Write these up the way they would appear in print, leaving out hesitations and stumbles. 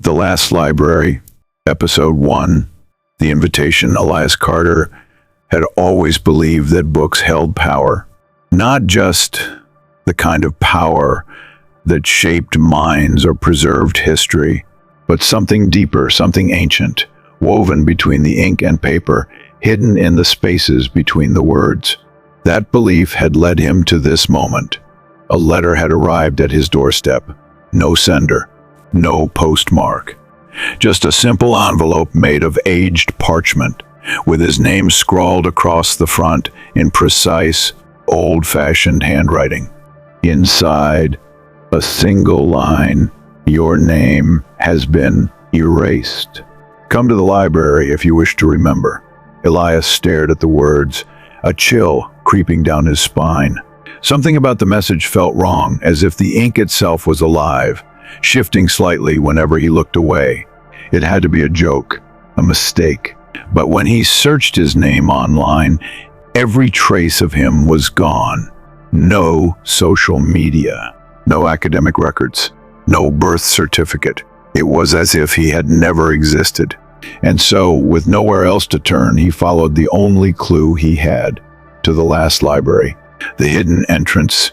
The Last Library, Episode 1, The Invitation. Elias Carter had always believed that books held power, not just the kind of power that shaped minds or preserved history, but something deeper, something ancient, woven between the ink and paper, hidden in the spaces between the words. That belief had led him to this moment. A letter had arrived at his doorstep. No sender, no postmark. Just a simple envelope made of aged parchment, with his name scrawled across the front in precise, old-fashioned handwriting. Inside, a single line: "Your name has been erased. Come to the library if you wish to remember." Elias stared at the words, a chill creeping down his spine. Something about the message felt wrong, as if the ink itself was alive, shifting slightly whenever he looked away. It had to be a joke, a mistake. But when he searched his name online, every trace of him was gone. No social media, no academic records, no birth certificate. It was as if he had never existed. And so, with nowhere else to turn, he followed the only clue he had to the last library. The hidden entrance,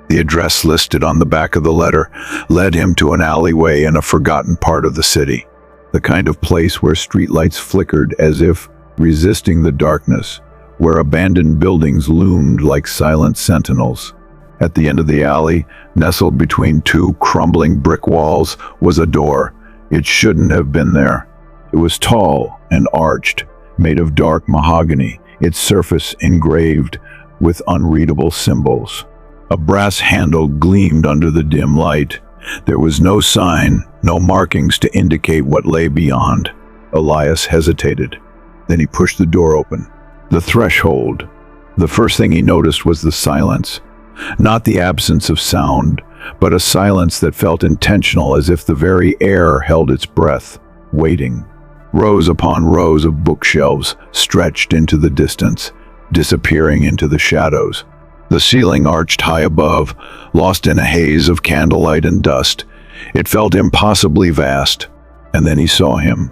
the address listed on the back of the letter, led him to an alleyway in a forgotten part of the city. The kind of place where streetlights flickered as if resisting the darkness, where abandoned buildings loomed like silent sentinels. At the end of the alley, nestled between two crumbling brick walls, was a door. It shouldn't have been there. It was tall and arched, made of dark mahogany, its surface engraved with unreadable symbols. A brass handle gleamed under the dim light. There was no sign, no markings to indicate what lay beyond. Elias hesitated. Then he pushed the door open. The threshold. The first thing he noticed was the silence. Not the absence of sound, but a silence that felt intentional, as if the very air held its breath, waiting. Rows upon rows of bookshelves stretched into the distance, disappearing into the shadows. The ceiling arched high above, lost in a haze of candlelight and dust. It felt impossibly vast. And then he saw him.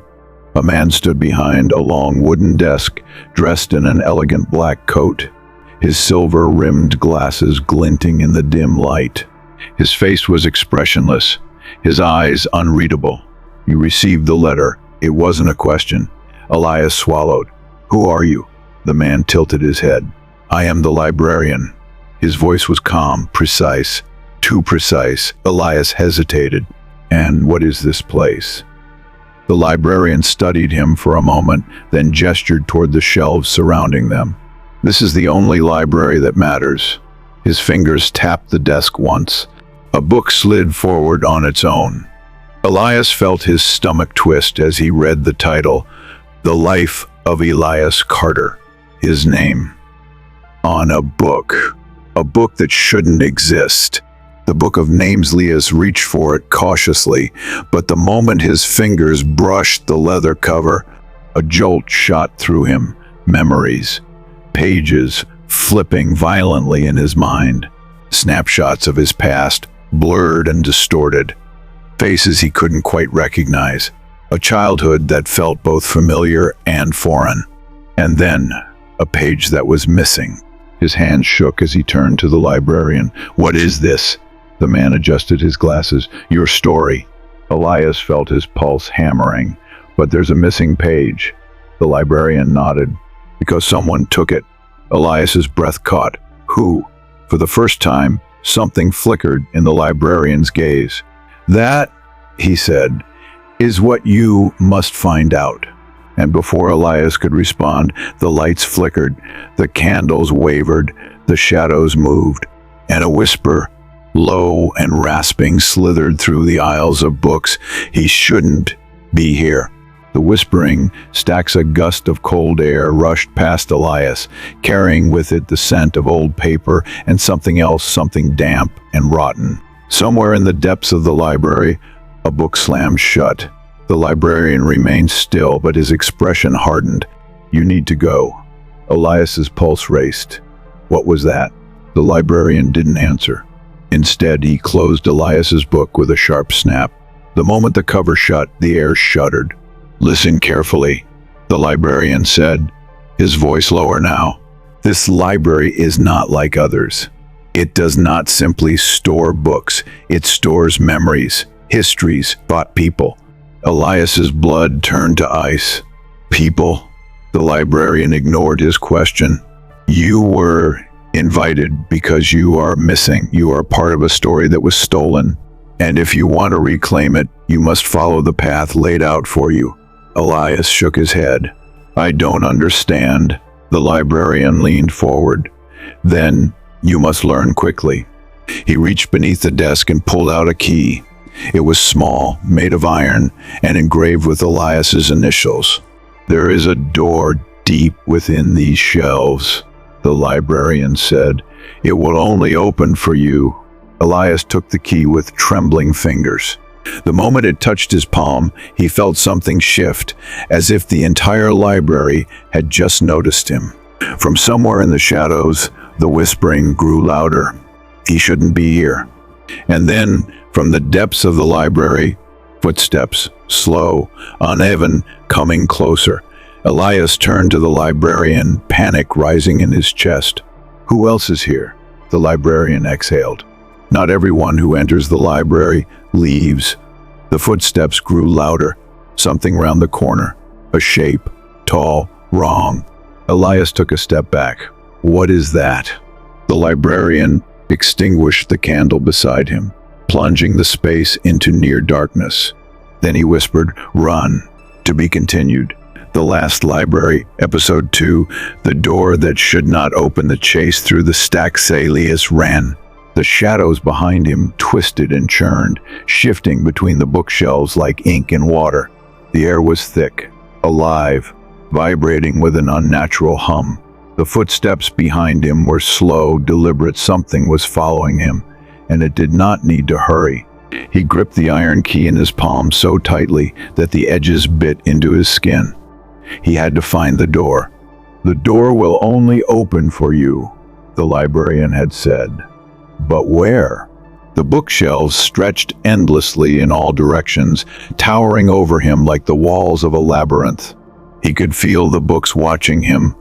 A man stood behind a long wooden desk, dressed in an elegant black coat, his silver-rimmed glasses glinting in the dim light. His face was expressionless, his eyes unreadable. "You received the letter." It wasn't a question. Elias swallowed. "Who are you?" The man tilted his head. "I am the librarian." His voice was calm, precise, too precise. Elias hesitated. "And what is this place?" The librarian studied him for a moment, then gestured toward the shelves surrounding them. "This is the only library that matters." His fingers tapped the desk once. A book slid forward on its own. Elias felt his stomach twist as he read the title, "The Life of Elias Carter," his name. On a book that shouldn't exist. The book of names. Elias reached for it cautiously, but the moment his fingers brushed the leather cover, a jolt shot through him. Memories, pages flipping violently in his mind. Snapshots of his past, blurred and distorted. Faces he couldn't quite recognize. A childhood that felt both familiar and foreign. And then, a page that was missing. His hand shook as he turned to the librarian. "What is this?" The man adjusted his glasses. "Your story." Elias felt his pulse hammering. "But there's a missing page." The librarian nodded. "Because someone took it." Elias's breath caught. "Who?" For the first time, something flickered in the librarian's gaze. "That," he said, "is what you must find out." And before Elias could respond, the lights flickered, the candles wavered, the shadows moved, and a whisper, low and rasping, slithered through the aisles of books. "He shouldn't be here." The whispering, stacks a gust of cold air, rushed past Elias, carrying with it the scent of old paper and something else, something damp and rotten. Somewhere in the depths of the library, a book slammed shut. The librarian remained still, but his expression hardened. "You need to go." Elias's pulse raced. "What was that?" The librarian didn't answer. Instead, he closed Elias's book with a sharp snap. The moment the cover shut, the air shuddered. "Listen carefully," the librarian said, his voice lower now. "This library is not like others. It does not simply store books. It stores memories, histories, thought people." Elias's blood turned to ice. "People?" The librarian ignored his question. "You were invited because you are missing. You are part of a story that was stolen. And if you want to reclaim it, you must follow the path laid out for you." Elias shook his head. "I don't understand." The librarian leaned forward. "Then you must learn quickly." He reached beneath the desk and pulled out a key. It was small, made of iron, and engraved with Elias's initials. "There is a door deep within these shelves," the librarian said. "It will only open for you." Elias took the key with trembling fingers. The moment it touched his palm, he felt something shift, as if the entire library had just noticed him. From somewhere in the shadows, the whispering grew louder. "He shouldn't be here." And then, from the depths of the library, footsteps, slow, uneven, coming closer. Elias turned to the librarian, panic rising in his chest. "Who else is here?" The librarian exhaled. "Not everyone who enters the library leaves." The footsteps grew louder. Something round the corner. A shape. Tall. Wrong. Elias took a step back. "What is that?" The librarian extinguished the candle beside him, plunging the space into near darkness. Then he whispered, "Run." To be continued. The Last Library, Episode 2, The Door That Should Not Open. The chase through the stacks. Elias ran. The shadows behind him twisted and churned, shifting between the bookshelves like ink in water. The air was thick, alive, vibrating with an unnatural hum. The footsteps behind him were slow, deliberate. Something was following him, and it did not need to hurry. He gripped the iron key in his palm so tightly that the edges bit into his skin. He had to find the door. "The door will only open for you," the librarian had said. But where? The bookshelves stretched endlessly in all directions, towering over him like the walls of a labyrinth. He could feel the books watching him,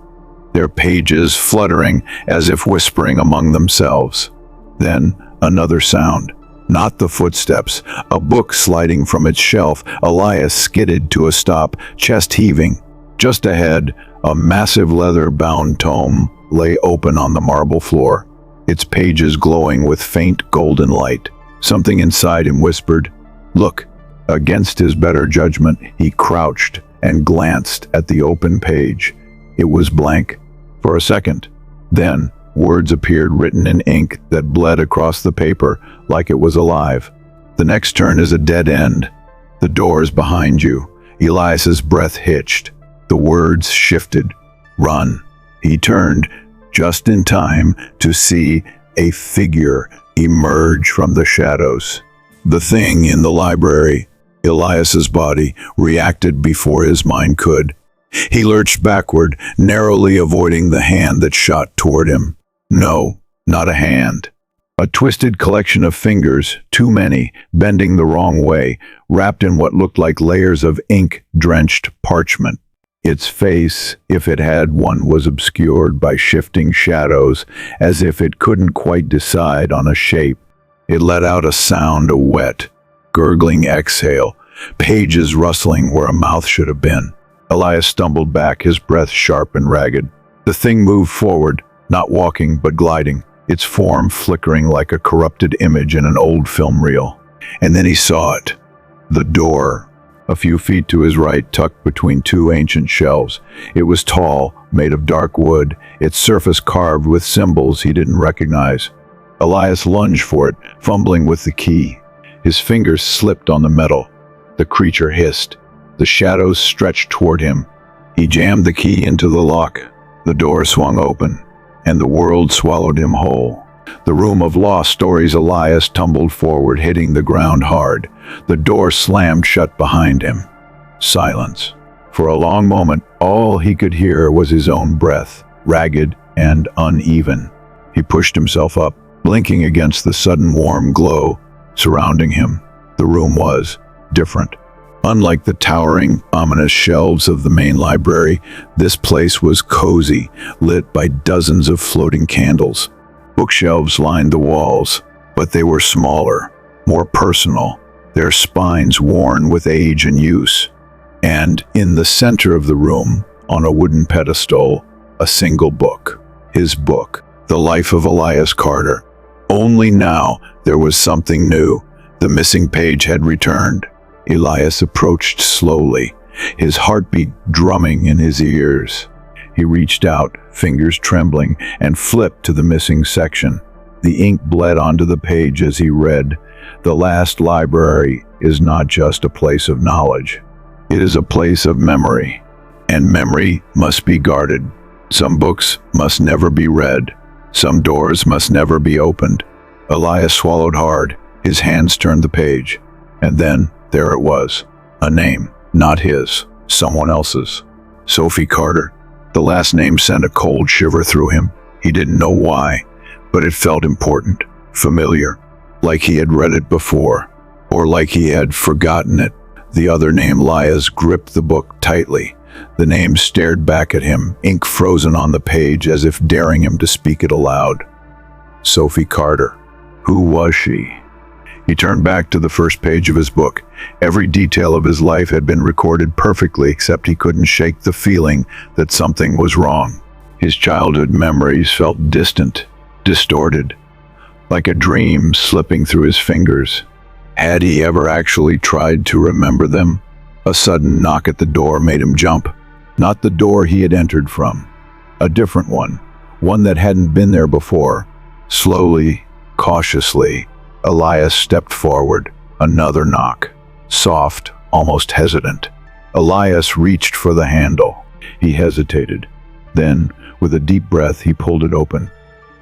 their pages fluttering as if whispering among themselves. Then another sound. Not the footsteps, a book sliding from its shelf. Elias skidded to a stop, chest heaving. Just ahead, a massive leather-bound tome lay open on the marble floor, its pages glowing with faint golden light. Something inside him whispered, "Look." Against his better judgment, he crouched and glanced at the open page. It was blank. For a second. Then, words appeared written in ink that bled across the paper like it was alive. "The next turn is a dead end. The door's behind you." Elias's breath hitched. The words shifted. "Run." He turned just in time to see a figure emerge from the shadows. The thing in the library, Elias's body, reacted before his mind could. He lurched backward, narrowly avoiding the hand that shot toward him. No, not a hand. A twisted collection of fingers, too many, bending the wrong way, wrapped in what looked like layers of ink-drenched parchment. Its face, if it had one, was obscured by shifting shadows, as if it couldn't quite decide on a shape. It let out a sound, a wet, gurgling exhale, pages rustling where a mouth should have been. Elias stumbled back, his breath sharp and ragged. The thing moved forward, not walking but gliding, its form flickering like a corrupted image in an old film reel. And then he saw it. The door. A few feet to his right, tucked between two ancient shelves. It was tall, made of dark wood, its surface carved with symbols he didn't recognize. Elias lunged for it, fumbling with the key. His fingers slipped on the metal. The creature hissed. The shadows stretched toward him. He jammed the key into the lock. The door swung open, and the world swallowed him whole. The room of lost stories. Elias tumbled forward, hitting the ground hard. The door slammed shut behind him. Silence. For a long moment, all he could hear was his own breath, ragged and uneven. He pushed himself up, blinking against the sudden warm glow surrounding him. The room was different. Unlike the towering, ominous shelves of the main library, this place was cozy, lit by dozens of floating candles. Bookshelves lined the walls, but they were smaller, more personal, their spines worn with age and use. And in the center of the room, on a wooden pedestal, a single book. His book, The Life of Elias Carter. Only now there was something new. The missing page had returned. Elias approached slowly, his heartbeat drumming in his ears. He reached out, fingers trembling, and flipped to the missing section. The ink bled onto the page as he read, "The last library is not just a place of knowledge. It is a place of memory, and memory must be guarded. Some books must never be read. Some doors must never be opened." Elias swallowed hard. His hands turned the page. And then, there it was. A name, not his, someone else's. Sophie Carter. The last name sent a cold shiver through him. He didn't know why, but it felt important, familiar, like he had read it before, or like he had forgotten it. The other name, Elias, gripped the book tightly. The name stared back at him, ink frozen on the page as if daring him to speak it aloud. Sophie Carter. Who was she? He turned back to the first page of his book. Every detail of his life had been recorded perfectly, except he couldn't shake the feeling that something was wrong. His childhood memories felt distant, distorted, like a dream slipping through his fingers. Had he ever actually tried to remember them? A sudden knock at the door made him jump. Not the door he had entered from. A different one that hadn't been there before. Slowly, cautiously, Elias stepped forward. Another knock. Soft, almost hesitant. Elias reached for the handle. He hesitated. Then, with a deep breath, he pulled it open.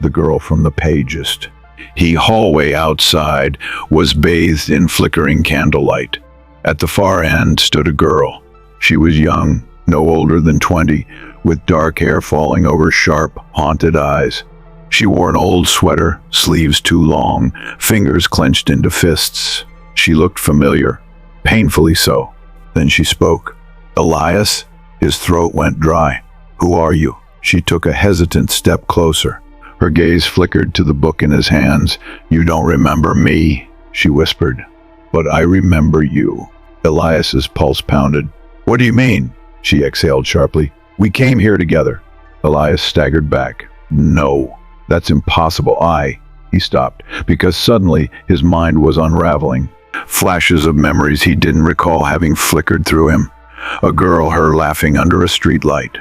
The girl from the pagist. The hallway outside was bathed in flickering candlelight. At the far end stood a girl. She was young, no older than 20, with dark hair falling over sharp, haunted eyes. She wore an old sweater, sleeves too long, fingers clenched into fists. She looked familiar, painfully so. Then she spoke. "Elias?" His throat went dry. "Who are you?" She took a hesitant step closer. Her gaze flickered to the book in his hands. "You don't remember me," she whispered. "But I remember you." Elias's pulse pounded. "What do you mean?" She exhaled sharply. "We came here together." Elias staggered back. "No. That's impossible. He stopped, because suddenly his mind was unraveling. Flashes of memories he didn't recall having flickered through him. A girl, her laughing under a streetlight.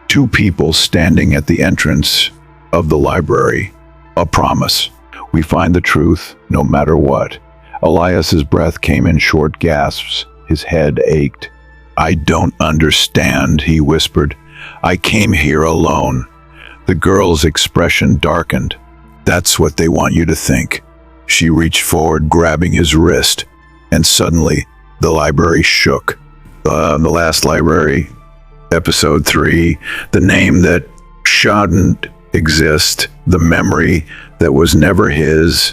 Two people standing at the entrance of the library. A promise. We find the truth, no matter what. Elias's breath came in short gasps. His head ached. "I don't understand," he whispered. "I came here alone." The girl's expression darkened. "That's what they want you to think." She reached forward, grabbing his wrist, and suddenly the library shook. The last library, episode 3, the name that shouldn't exist, the memory that was never his.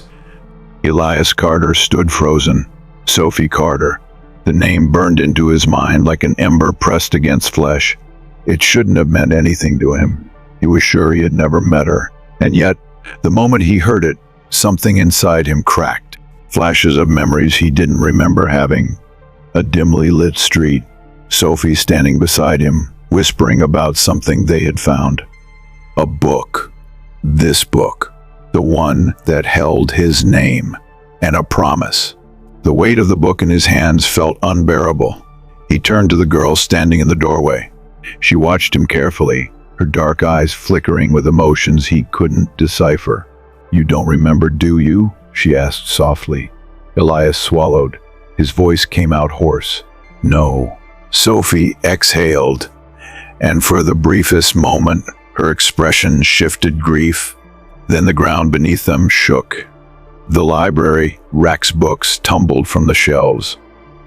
Elias Carter stood frozen. Sophie Carter. The name burned into his mind like an ember pressed against flesh. It shouldn't have meant anything to him. He was sure he had never met her. And yet, the moment he heard it, something inside him cracked. Flashes of memories he didn't remember having. A dimly lit street. Sophie standing beside him, whispering about something they had found. A book. This book. The one that held his name. And a promise. The weight of the book in his hands felt unbearable. He turned to the girl standing in the doorway. She watched him carefully, her dark eyes flickering with emotions he couldn't decipher. "You don't remember, do you?" she asked softly. Elias swallowed. His voice came out hoarse. "No." Sophie exhaled, and for the briefest moment, her expression shifted grief. Then the ground beneath them shook. The library, Rack's books, tumbled from the shelves.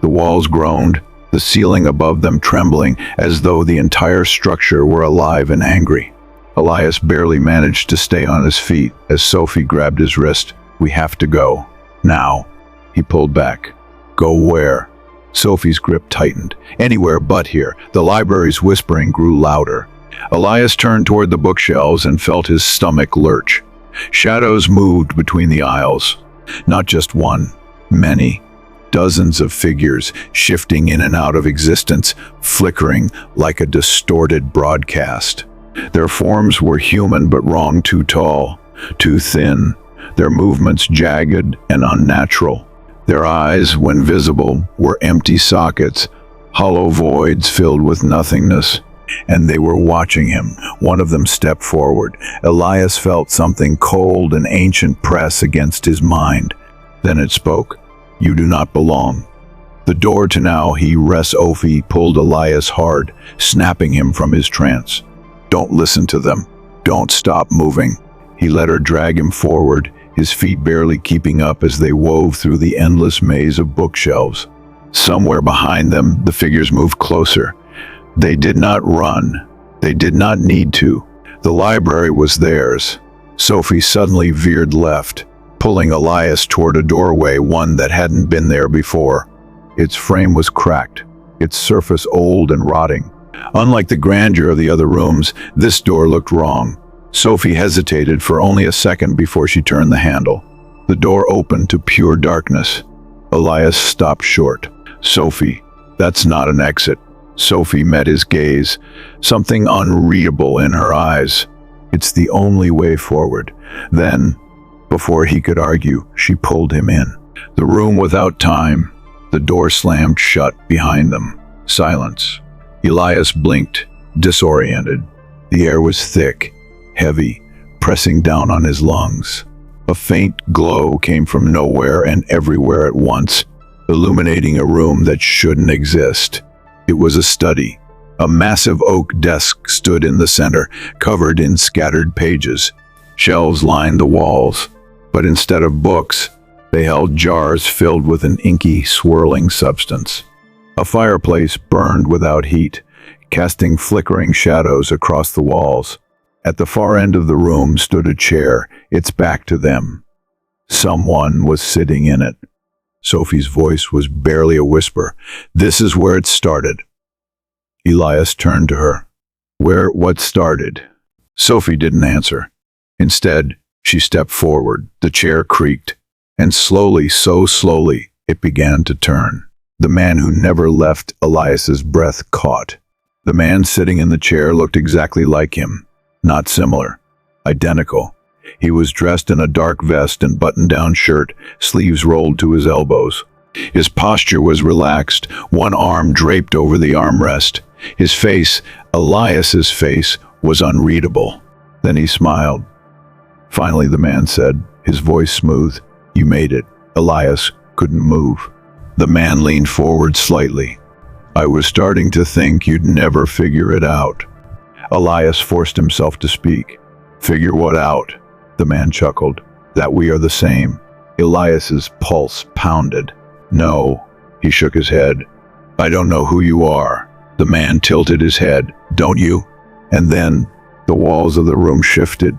The walls groaned, the ceiling above them trembling, as though the entire structure were alive and angry. Elias barely managed to stay on his feet as Sophie grabbed his wrist. "We have to go. Now." He pulled back. "Go where?" Sophie's grip tightened. Anywhere but here. The library's whispering grew louder. Elias turned toward the bookshelves and felt his stomach lurch. Shadows moved between the aisles. Not just one, many. Dozens of figures shifting in and out of existence, flickering like a distorted broadcast. Their forms were human but wrong, too tall, too thin. Their movements jagged and unnatural. Their eyes, when visible, were empty sockets, hollow voids filled with nothingness. And they were watching him. One of them stepped forward. Elias felt something cold and ancient press against his mind. Then it spoke. "You do not belong." The door to now he Sophie pulled Elias hard, snapping him from his trance. "Don't listen to them. Don't stop moving." He let her drag him forward, his feet barely keeping up as they wove through the endless maze of bookshelves. Somewhere behind them, the figures moved closer. They did not run. They did not need to. The library was theirs. Sophie suddenly veered left, pulling Elias toward a doorway, one that hadn't been there before. Its frame was cracked, its surface old and rotting. Unlike the grandeur of the other rooms, this door looked wrong. Sophie hesitated for only a second before she turned the handle. The door opened to pure darkness. Elias stopped short. "Sophie, that's not an exit." Sophie met his gaze, something unreadable in her eyes. "It's the only way forward." Then, before he could argue, she pulled him in. The room without time. The door slammed shut behind them. Silence. Elias blinked, disoriented. The air was thick, heavy, pressing down on his lungs. A faint glow came from nowhere and everywhere at once, illuminating a room that shouldn't exist. It was a study. A massive oak desk stood in the center, covered in scattered pages. Shelves lined the walls, but instead of books, they held jars filled with an inky, swirling substance. A fireplace burned without heat, casting flickering shadows across the walls. At the far end of the room stood a chair, its back to them. Someone was sitting in it. Sophie's voice was barely a whisper. "This is where it started." Elias turned to her. What started?" Sophie didn't answer. Instead, she stepped forward. The chair creaked, and slowly, so slowly, it began to turn. The man who never left Elias's breath caught. The man sitting in the chair looked exactly like him. Not similar. Identical. He was dressed in a dark vest and button-down shirt, sleeves rolled to his elbows. His posture was relaxed, one arm draped over the armrest. His face, Elias's face, was unreadable. Then he smiled. Finally, the man said, his voice smooth, "You made it." Elias couldn't move. The man leaned forward slightly. "I was starting to think you'd never figure it out." Elias forced himself to speak. "Figure what out?" The man chuckled. "That we are the same." Elias's pulse pounded. "No," he shook his head. "I don't know who you are." The man tilted his head. "Don't you?" And then the walls of the room shifted.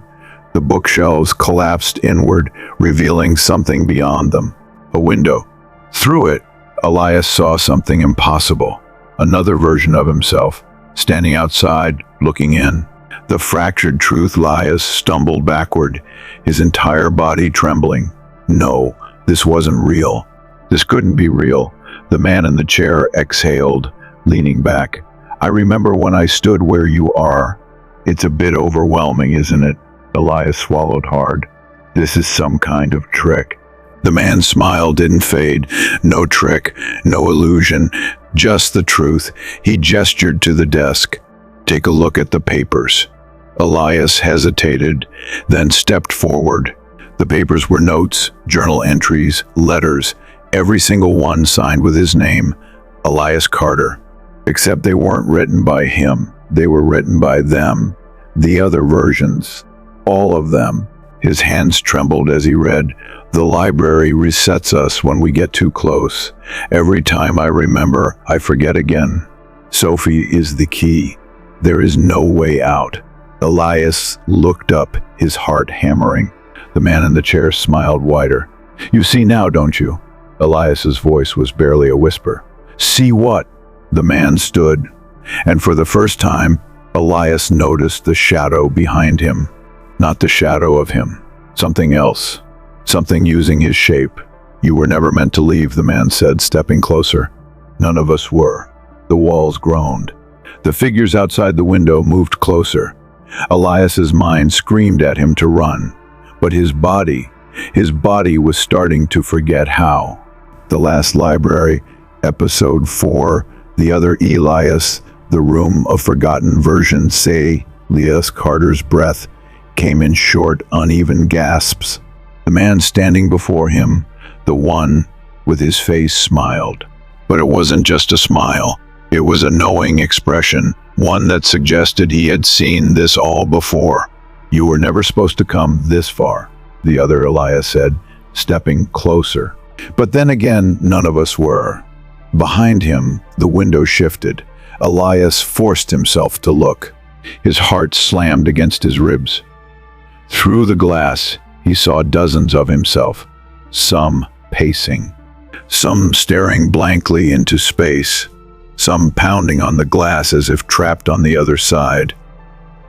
The bookshelves collapsed inward, revealing something beyond them. A window. Through it, Elias saw something impossible. Another version of himself, standing outside, looking in. The fractured truth, Elias stumbled backward, his entire body trembling. No, this wasn't real. This couldn't be real. The man in the chair exhaled, leaning back. "I remember when I stood where you are." "It's a bit overwhelming, isn't it?" Elias swallowed hard. "This is some kind of trick." The man's smile didn't fade. No trick, no illusion, just the truth. He gestured to the desk. "Take a look at the papers." Elias hesitated, then stepped forward. The papers were notes, journal entries, letters, every single one signed with his name, Elias Carter. Except they weren't written by him. They were written by them. The other versions. All of them. His hands trembled as he read. "The library resets us when we get too close. Every time I remember, I forget again. Sophie is the key. There is no way out." Elias looked up, his heart hammering. The man in the chair smiled wider. "You see now, don't you?" Elias's voice was barely a whisper. See what? The man stood, and for the first time, Elias noticed the shadow behind him. Not the shadow of him. Something else. Something using his shape. You were never meant to leave, the man said, stepping closer. None of us were. The walls groaned. The figures outside the window moved closer. Elias's mind screamed at him to run, but his body was starting to forget how. The Last Library, Episode 4, The Other Elias, The Room of Forgotten Versions. Say, Elias Carter's breath came in short, uneven gasps. The man standing before him, the one with his face, smiled. But it wasn't just a smile. It was a knowing expression, one that suggested he had seen this all before. You were never supposed to come this far, the other Elias said, stepping closer. But then again, none of us were. Behind him, the window shifted. Elias forced himself to look. His heart slammed against his ribs. Through the glass, he saw dozens of himself, some pacing, some staring blankly into space, some pounding on the glass as if trapped on the other side.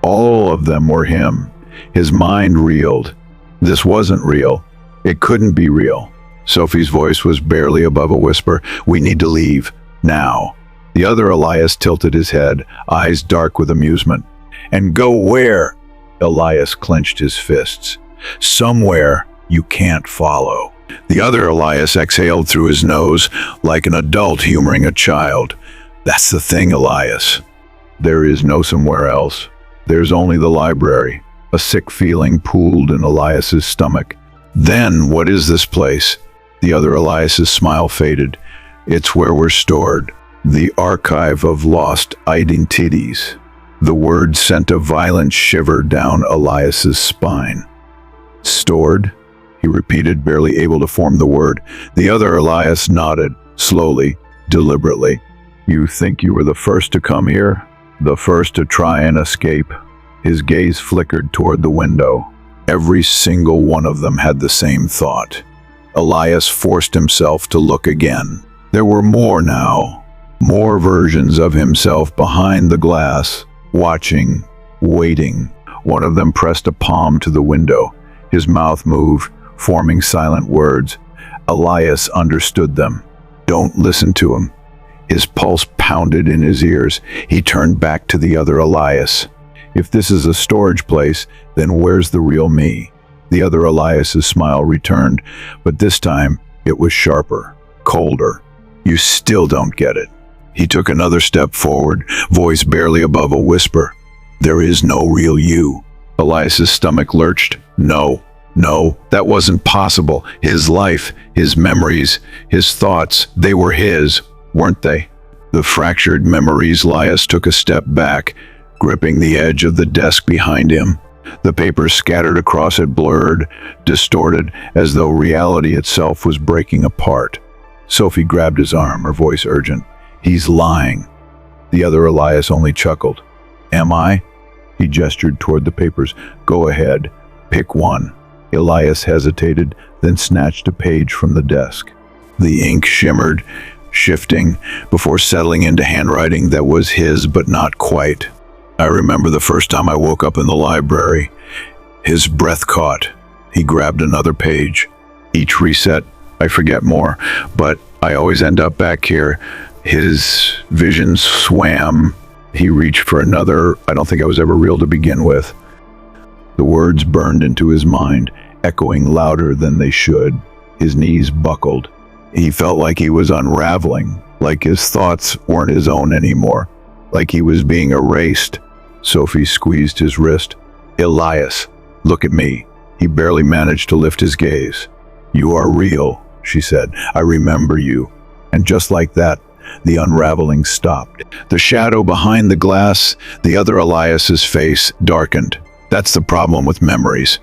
All of them were him. His mind reeled. This wasn't real. It couldn't be real. Sophie's voice was barely above a whisper. We need to leave, now. The other Elias tilted his head, eyes dark with amusement. And go where? Elias clenched his fists. Somewhere you can't follow. The other Elias exhaled through his nose, like an adult humoring a child. That's the thing, Elias. There is no somewhere else. There's only the library. A sick feeling pooled in Elias's stomach. Then what is this place? The other Elias's smile faded. It's where we're stored. The archive of lost identities. The word sent a violent shiver down Elias's spine. Stored? He repeated, barely able to form the word. The other Elias nodded, slowly, deliberately. You think you were the first to come here? The first to try and escape? His gaze flickered toward the window. Every single one of them had the same thought. Elias forced himself to look again. There were more now. More versions of himself behind the glass, watching, waiting. One of them pressed a palm to the window. His mouth moved, forming silent words. Elias understood them. Don't listen to him. His pulse pounded in his ears. He turned back to the other Elias. If this is a storage place, then where's the real me? The other Elias's smile returned, but this time it was sharper, colder. You still don't get it. He took another step forward, voice barely above a whisper. There is no real you. Elias's stomach lurched. No, that wasn't possible. His life, his memories, his thoughts, they were his, weren't they? The fractured memories. Elias took a step back, gripping the edge of the desk behind him. The papers scattered across it blurred, distorted, as though reality itself was breaking apart. Sophie grabbed his arm, her voice urgent. He's lying. The other Elias only chuckled. Am I? He gestured toward the papers. Go ahead. Pick one. Elias hesitated, then snatched a page from the desk. The ink shimmered, shifting, before settling into handwriting that was his, but not quite. I remember the first time I woke up in the library. His breath caught. He grabbed another page. Each reset, I forget more, but I always end up back here. His vision swam. He reached for another. I don't think I was ever real to begin with. The words burned into his mind, echoing louder than they should. His knees buckled. He felt like he was unraveling, like his thoughts weren't his own anymore, like he was being erased. Sophie squeezed his wrist. Elias, look at me. He barely managed to lift his gaze. You are real, she said. I remember you. And just like that, the unraveling stopped. The shadow behind the glass, the other Elias's face, darkened. That's the problem with memories.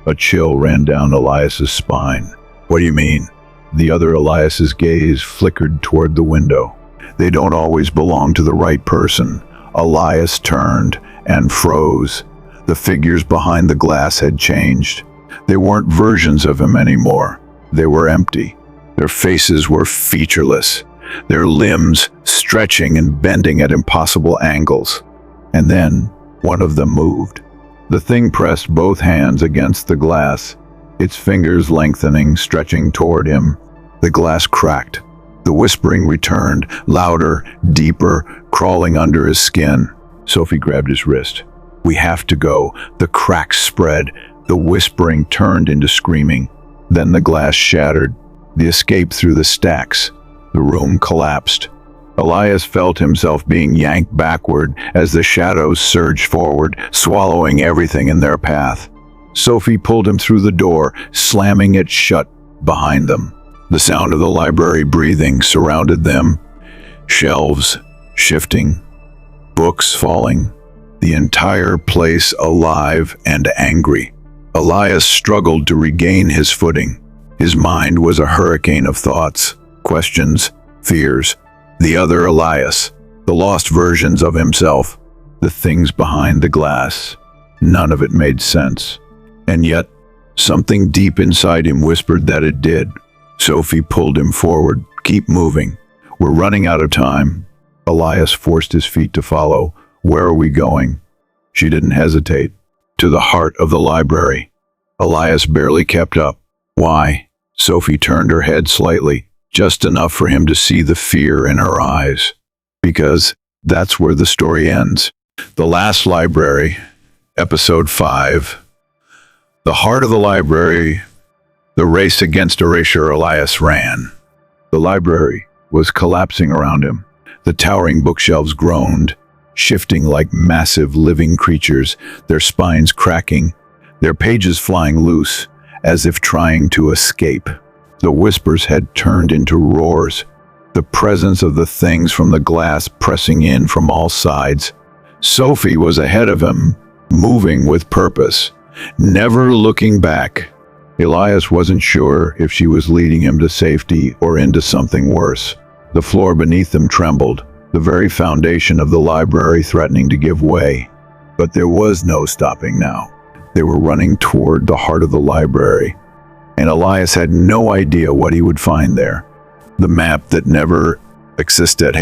A chill ran down Elias's spine. What do you mean? The other Elias's gaze flickered toward the window. They don't always belong to the right person. Elias turned and froze. The figures behind the glass had changed. They weren't versions of him anymore. They were empty. Their faces were featureless. their limbs stretching and bending at impossible angles. And then one of them moved. The thing pressed both hands against the glass, its fingers lengthening, stretching toward him. The glass cracked. The whispering returned, louder, deeper, crawling under his skin. Sophie grabbed his wrist. "We have to go." The cracks spread. The whispering turned into screaming. Then the glass shattered. The escape through the stacks. The room collapsed. Elias felt himself being yanked backward as the shadows surged forward, swallowing everything in their path. Sophie pulled him through the door, slamming it shut behind them. The sound of the library breathing surrounded them. Shelves shifting, books falling, the entire place alive and angry. Elias struggled to regain his footing. His mind was a hurricane of thoughts, questions, fears. The other Elias, the lost versions of himself, the things behind the glass. None of it made sense. And yet, something deep inside him whispered that it did. Sophie pulled him forward. "Keep moving. We're running out of time." Elias forced his feet to follow. "Where are we going?" She didn't hesitate. "To the heart of the library." Elias barely kept up. "Why?" Sophie turned her head slightly, just enough for him to see the fear in her eyes. "Because that's where the story ends." The Last Library, Episode 5. The heart of the library, the race against erasure. Elias ran. The library was collapsing around him. The towering bookshelves groaned, shifting like massive living creatures, their spines cracking, their pages flying loose, as if trying to escape. The whispers had turned into roars, the presence of the things from the glass pressing in from all sides. Sophie was ahead of him, moving with purpose, never looking back. Elias wasn't sure if she was leading him to safety or into something worse. The floor beneath them trembled, the very foundation of the library threatening to give way. But there was no stopping now. They were running toward the heart of the library, and Elias had no idea what he would find there. The map that never existed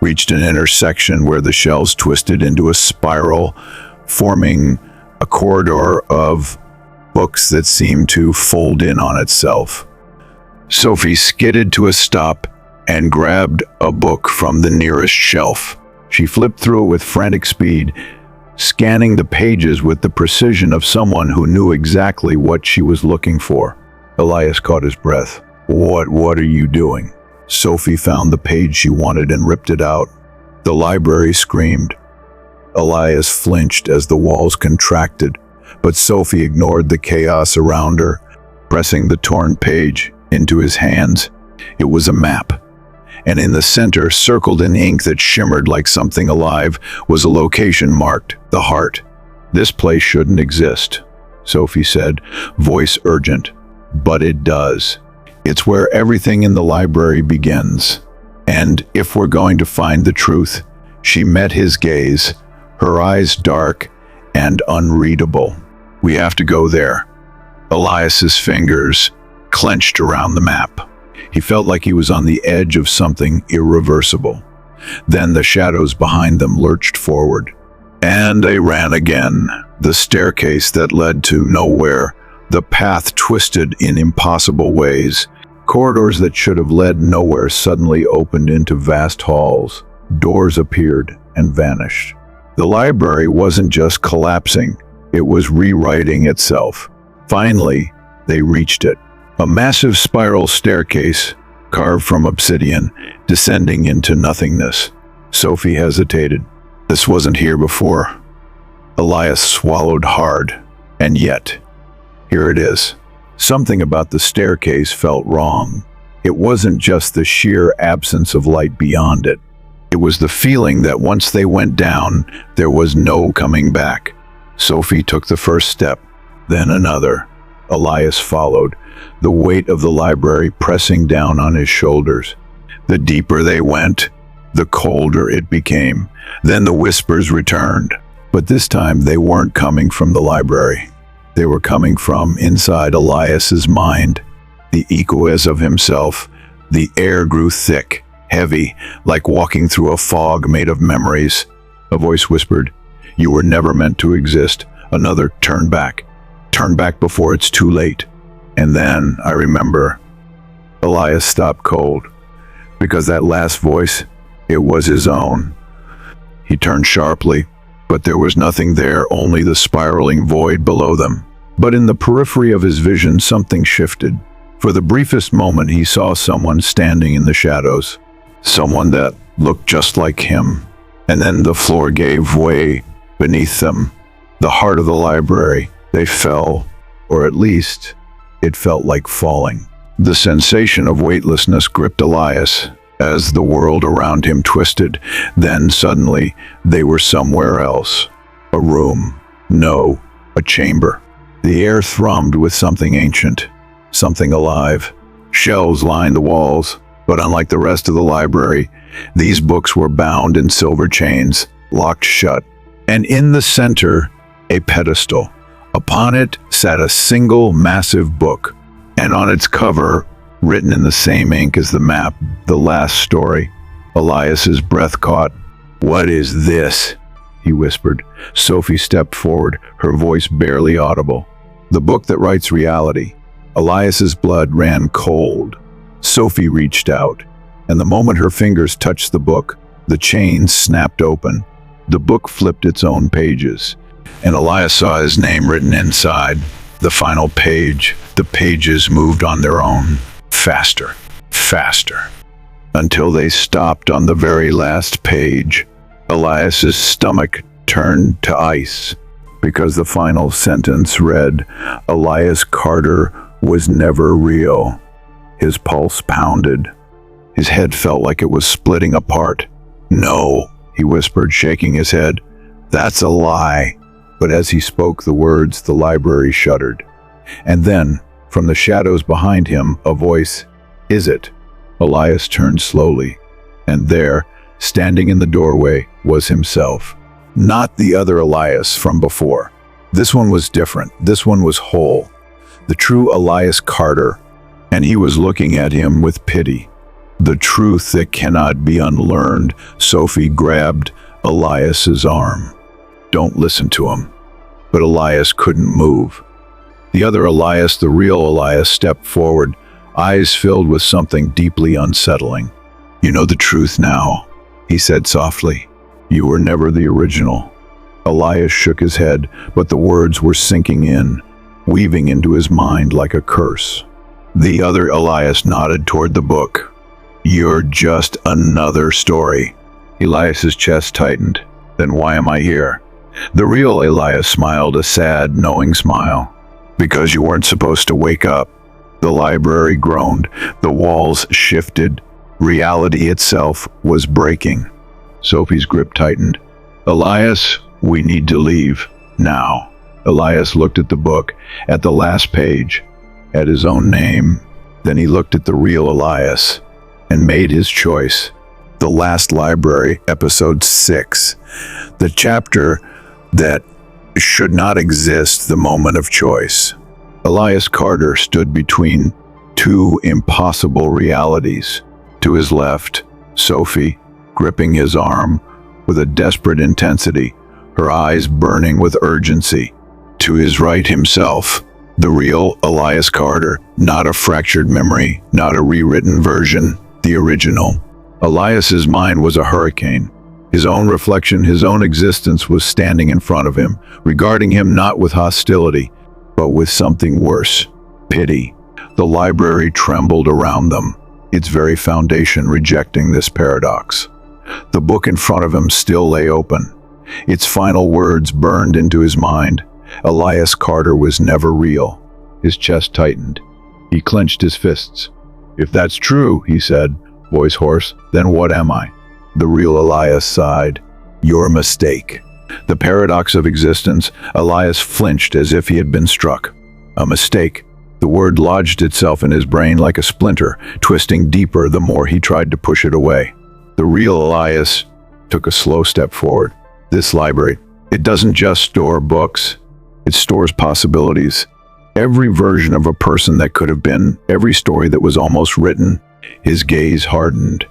reached an intersection where the shelves twisted into a spiral, forming a corridor of books that seemed to fold in on itself. Sophie skidded to a stop and grabbed a book from the nearest shelf. She flipped through it with frantic speed, scanning the pages with the precision of someone who knew exactly what she was looking for. Elias caught his breath. What are you doing?" Sophie found the page she wanted and ripped it out. The library screamed. Elias flinched as the walls contracted, but Sophie ignored the chaos around her, pressing the torn page into his hands. It was a map, and in the center, circled in ink that shimmered like something alive, was a location marked, the heart. "This place shouldn't exist," Sophie said, voice urgent. "But it does. It's where everything in the library begins. And if we're going to find the truth," she met his gaze, her eyes dark and unreadable. "We have to go there." Elias's fingers clenched around the map. He felt like he was on the edge of something irreversible. Then the shadows behind them lurched forward, and they ran again. The staircase that led to nowhere, the path twisted in impossible ways. Corridors that should have led nowhere suddenly opened into vast halls. Doors appeared and vanished. The library wasn't just collapsing, it was rewriting itself. Finally, they reached it. A massive spiral staircase, carved from obsidian, descending into nothingness. Sophie hesitated. This wasn't here before. Elias swallowed hard. And yet, here it is. Something about the staircase felt wrong. It wasn't just the sheer absence of light beyond it. It was the feeling that once they went down, there was no coming back. Sophie took the first step, then another. Elias followed, the weight of the library pressing down on his shoulders. The deeper they went, the colder it became. Then the whispers returned. But this time they weren't coming from the library. They were coming from inside Elias's mind. The echoes of himself. The air grew thick, heavy, like walking through a fog made of memories. A voice whispered, "You were never meant to exist." Another, "Turn back. Turn back before it's too late." And then, I remember, Elias stopped cold, because that last voice, it was his own. He turned sharply, but there was nothing there, only the spiraling void below them. But in the periphery of his vision, something shifted. For the briefest moment, he saw someone standing in the shadows, someone that looked just like him. And then the floor gave way beneath them. The heart of the library, they fell, or at least, it felt like falling. The sensation of weightlessness gripped Elias as the world around him twisted. Then suddenly, they were somewhere else. A room. No, a chamber. The air thrummed with something ancient, something alive. Shelves lined the walls, but unlike the rest of the library, these books were bound in silver chains, locked shut. And in the center, a pedestal. Upon it sat a single massive book, and on its cover, written in the same ink as the map, the last story. Elias's breath caught. "What is this?" he whispered. Sophie stepped forward, her voice barely audible. "The book that writes reality." Elias's blood ran cold. Sophie reached out, and the moment her fingers touched the book, the chains snapped open. The book flipped its own pages, and Elias saw his name written inside. The final page. The pages moved on their own. Faster, faster, until they stopped on the very last page. Elias's stomach turned to ice, because the final sentence read, "Elias Carter was never real." His pulse pounded. His head felt like it was splitting apart. "No," he whispered, shaking his head. "That's a lie." But as he spoke the words, the library shuddered. And then, from the shadows behind him, a voice, "Is it?" Elias turned slowly, and there, standing in the doorway, was himself. Not the other Elias from before. This one was different. This one was whole. The true Elias Carter. And he was looking at him with pity. The truth that cannot be unlearned. Sophie grabbed Elias's arm. "Don't listen to him." But Elias couldn't move. The other Elias, the real Elias, stepped forward, eyes filled with something deeply unsettling. "You know the truth now," he said softly. "You were never the original." Elias shook his head, but the words were sinking in, weaving into his mind like a curse. The other Elias nodded toward the book. "You're just another story." Elias's chest tightened. "Then why am I here?" The real Elias smiled, a sad, knowing smile. "Because you weren't supposed to wake up." The library groaned. The walls shifted. Reality itself was breaking. Sophie's grip tightened. "Elias, we need to leave. Now." Elias looked at the book, at the last page, at his own name. Then he looked at the real Elias and made his choice. The Last Library, Episode 6. The chapter that should not exist, the moment of choice. Elias Carter stood between two impossible realities. To his left, Sophie, gripping his arm with a desperate intensity, her eyes burning with urgency. To his right, himself, the real Elias Carter, not a fractured memory, not a rewritten version, the original. Elias's mind was a hurricane. His own reflection, his own existence was standing in front of him, regarding him not with hostility, but with something worse, pity. The library trembled around them, its very foundation rejecting this paradox. The book in front of him still lay open. Its final words burned into his mind. Elias Carter was never real. His chest tightened. He clenched his fists. "If that's true," he said, voice hoarse, "then what am I?" The real Elias sighed. "Your mistake." The paradox of existence. Elias flinched as if he had been struck. A mistake. The word lodged itself in his brain like a splinter, twisting deeper the more he tried to push it away. The real Elias took a slow step forward. This library, it doesn't just store books. It stores possibilities. Every version of a person that could have been, every story that was almost written. His gaze hardened.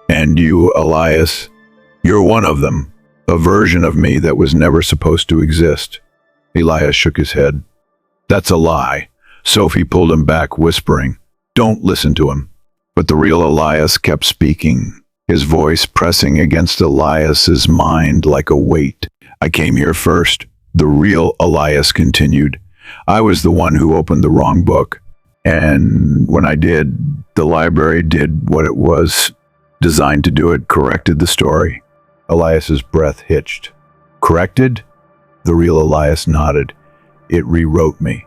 And you, Elias, you're one of them, a version of me that was never supposed to exist. Elias shook his head. That's a lie. Sophie pulled him back, whispering, Don't listen to him. But the real Elias kept speaking, his voice pressing against Elias's mind like a weight. I came here first, the real Elias continued. I was the one who opened the wrong book. And when I did, the library did what it was designed to do. It corrected the story. Elias's breath hitched. Corrected? The real Elias nodded. It rewrote me.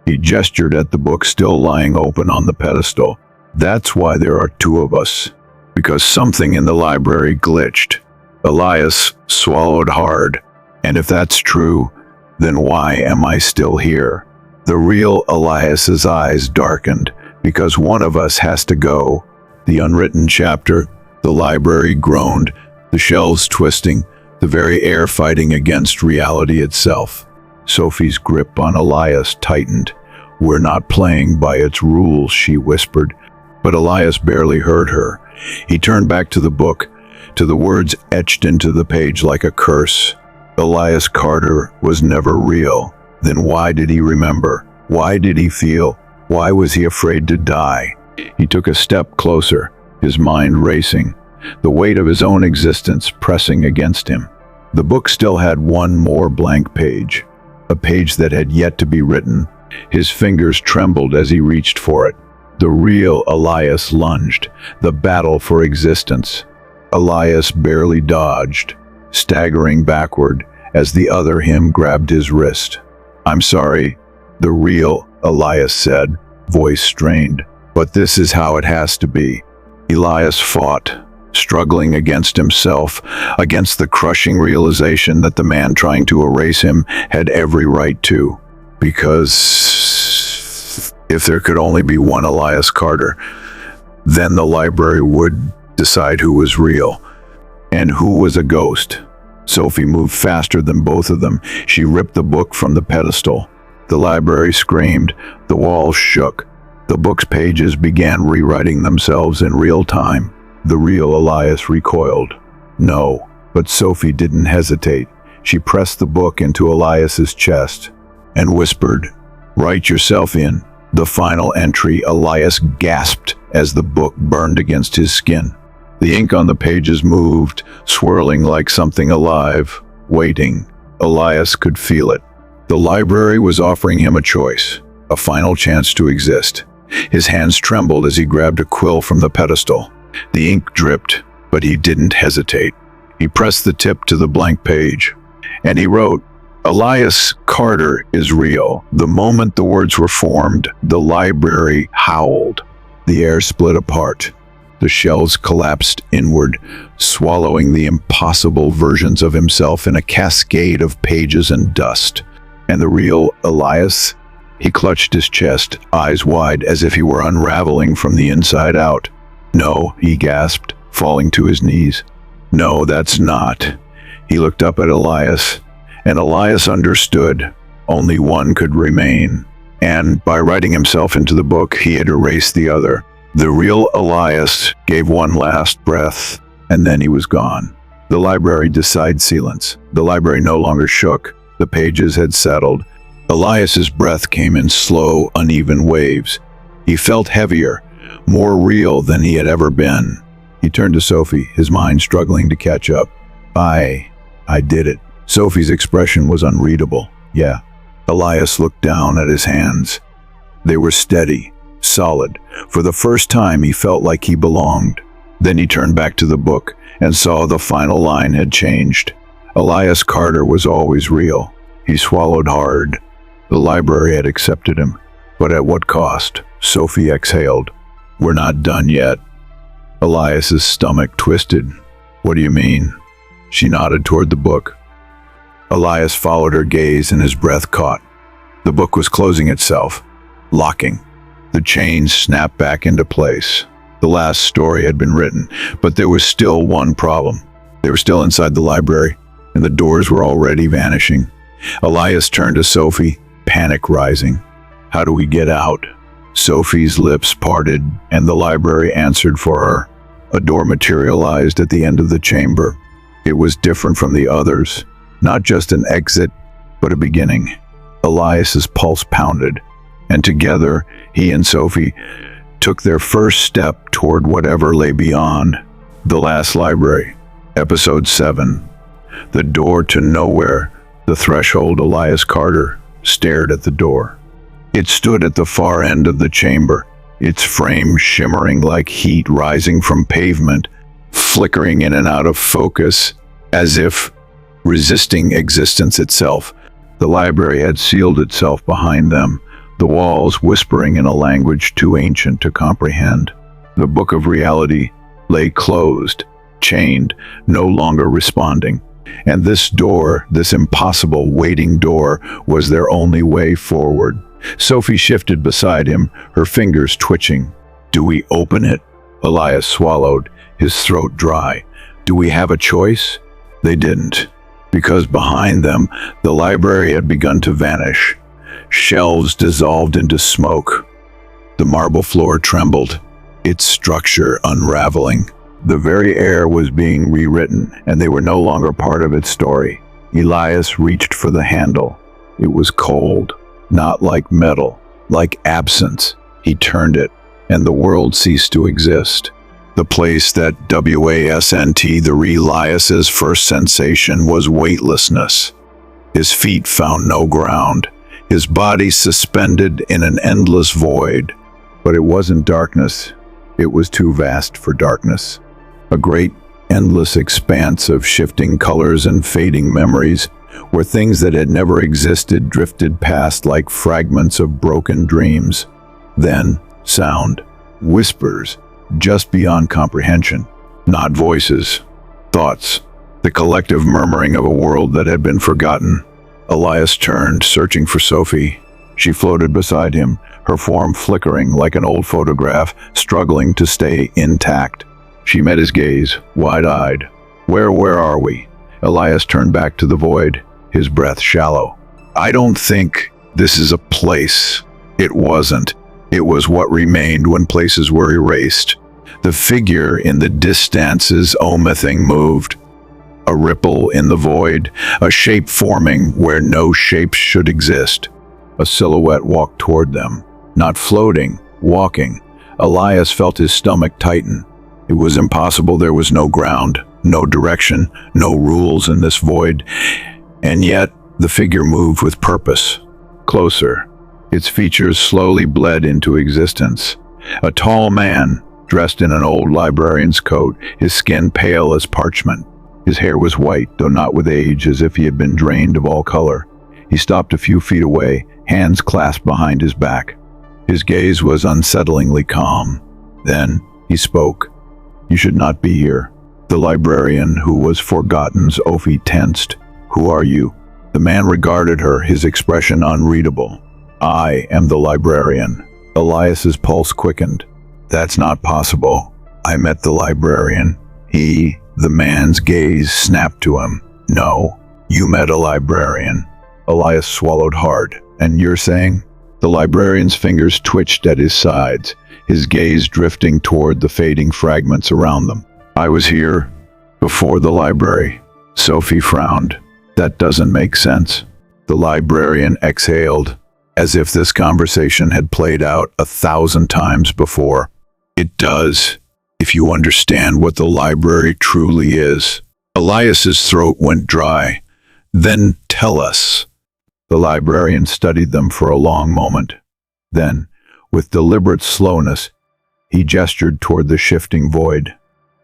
He gestured at the book still lying open on the pedestal. That's why there are two of us. Because something in the library glitched. Elias swallowed hard. And if that's true, then why am I still here? The real Elias's eyes darkened. Because one of us has to go. The unwritten chapter. The library groaned. The shelves twisting. The very air fighting against reality itself. Sophie's grip on Elias tightened. We're not playing by its rules, she whispered. But Elias barely heard her. He turned back to the book, to the words etched into the page like a curse. Elias Carter was never real. Then why did he remember? Why did he feel? Why was he afraid to die? He took a step closer, his mind racing, the weight of his own existence pressing against him. The book still had one more blank page, a page that had yet to be written. His fingers trembled as he reached for it. The real Elias lunged, the battle for existence. Elias barely dodged, staggering backward as the other him grabbed his wrist. I'm sorry, the real Elias said, voice strained, but this is how it has to be. Elias fought, struggling against himself, against the crushing realization that the man trying to erase him had every right to. Because if there could only be one Elias Carter, then the library would decide who was real and who was a ghost. Sophie moved faster than both of them. She ripped the book from the pedestal. The library screamed. The walls shook. The book's pages began rewriting themselves in real time. The real Elias recoiled. No, but Sophie didn't hesitate. She pressed the book into Elias's chest and whispered, Write yourself in. The final entry. Elias gasped as the book burned against his skin. The ink on the pages moved, swirling like something alive, waiting. Elias could feel it. The library was offering him a choice, a final chance to exist. His hands trembled as he grabbed a quill from the pedestal. The ink dripped, but he didn't hesitate. He pressed the tip to the blank page, and he wrote, Elias Carter is real. The moment the words were formed, the library howled. The air split apart. The shelves collapsed inward, swallowing the impossible versions of himself in a cascade of pages and dust. And the real Elias? He clutched his chest, eyes wide as if he were unraveling from the inside out. No, he gasped, falling to his knees. No, that's not. He looked up at Elias, and Elias understood. Only one could remain. And by writing himself into the book, he had erased the other. The real Elias gave one last breath, and then he was gone. The library decided silence. The library no longer shook. The pages had settled. Elias's breath came in slow, uneven waves. He felt heavier, more real than he had ever been. He turned to Sophie, his mind struggling to catch up. I did it. Sophie's expression was unreadable. Yeah. Elias looked down at his hands. They were steady, solid. For the first time, he felt like he belonged. Then he turned back to the book and saw the final line had changed. Elias Carter was always real. He swallowed hard. The library had accepted him. But at what cost? Sophie exhaled. We're not done yet. Elias's stomach twisted. What do you mean? She nodded toward the book. Elias followed her gaze and his breath caught. The book was closing itself, locking. The chains snapped back into place. The last story had been written, but there was still one problem. They were still inside the library, and the doors were already vanishing. Elias turned to Sophie, panic rising. How do we get out? Sophie's lips parted, and the library answered for her. A door materialized at the end of the chamber. It was different from the others, not just an exit, but a beginning. Elias's pulse pounded, and together, he and Sophie took their first step toward whatever lay beyond. The Last Library, Episode 7. The door to nowhere. The threshold. Elias Carter stared at the door. It stood at the far end of the chamber, its frame shimmering like heat rising from pavement, flickering in and out of focus, as if resisting existence itself. The library had sealed itself behind them, the walls whispering in a language too ancient to comprehend. The book of reality lay closed, chained, no longer responding. And this door, this impossible waiting door, was their only way forward. Sophie shifted beside him, her fingers twitching. "Do we open it?" Elias swallowed, his throat dry. "Do we have a choice?" They didn't, because behind them, the library had begun to vanish. Shelves dissolved into smoke. The marble floor trembled, its structure unraveling. The very air was being rewritten, and they were no longer part of its story. Elias reached for the handle. It was cold, not like metal, like absence. He turned it, and the world ceased to exist. The place that wasn't the Elias's first sensation was weightlessness. His feet found no ground, his body suspended in an endless void. But it wasn't darkness. It was too vast for darkness. A great, endless expanse of shifting colors and fading memories, where things that had never existed drifted past like fragments of broken dreams. Then, sound. Whispers, just beyond comprehension. Not voices. Thoughts. The collective murmuring of a world that had been forgotten. Elias turned, searching for Sophie. She floated beside him, her form flickering like an old photograph, struggling to stay intact. She met his gaze, wide-eyed. Where are we?" Elias turned back to the void, his breath shallow. "I don't think this is a place." It wasn't. It was what remained when places were erased. The figure in the distance's omithing moved. A ripple in the void, a shape forming where no shapes should exist. A silhouette walked toward them, not floating, walking. Elias felt his stomach tighten. It was impossible. There was no ground, no direction, no rules in this void. And yet, the figure moved with purpose. Closer. Its features slowly bled into existence. A tall man, dressed in an old librarian's coat, his skin pale as parchment. His hair was white, though not with age, as if he had been drained of all color. He stopped a few feet away, hands clasped behind his back. His gaze was unsettlingly calm. Then he spoke. "You should not be here." The librarian, who was forgotten, Sophie tensed. "Who are you?" The man regarded her, his expression unreadable. "I am the librarian." Elias's pulse quickened. "That's not possible. I met the librarian." The man's gaze snapped to him. "No, you met a librarian." Elias swallowed hard. "And you're saying?" The librarian's fingers twitched at his sides, his gaze drifting toward the fading fragments around them. "I was here before the library." Sophie frowned. "That doesn't make sense." The librarian exhaled, as if this conversation had played out 1,000 times before. "It does, if you understand what the library truly is." Elias's throat went dry. "Then tell us." The librarian studied them for a long moment. Then, with deliberate slowness, he gestured toward the shifting void.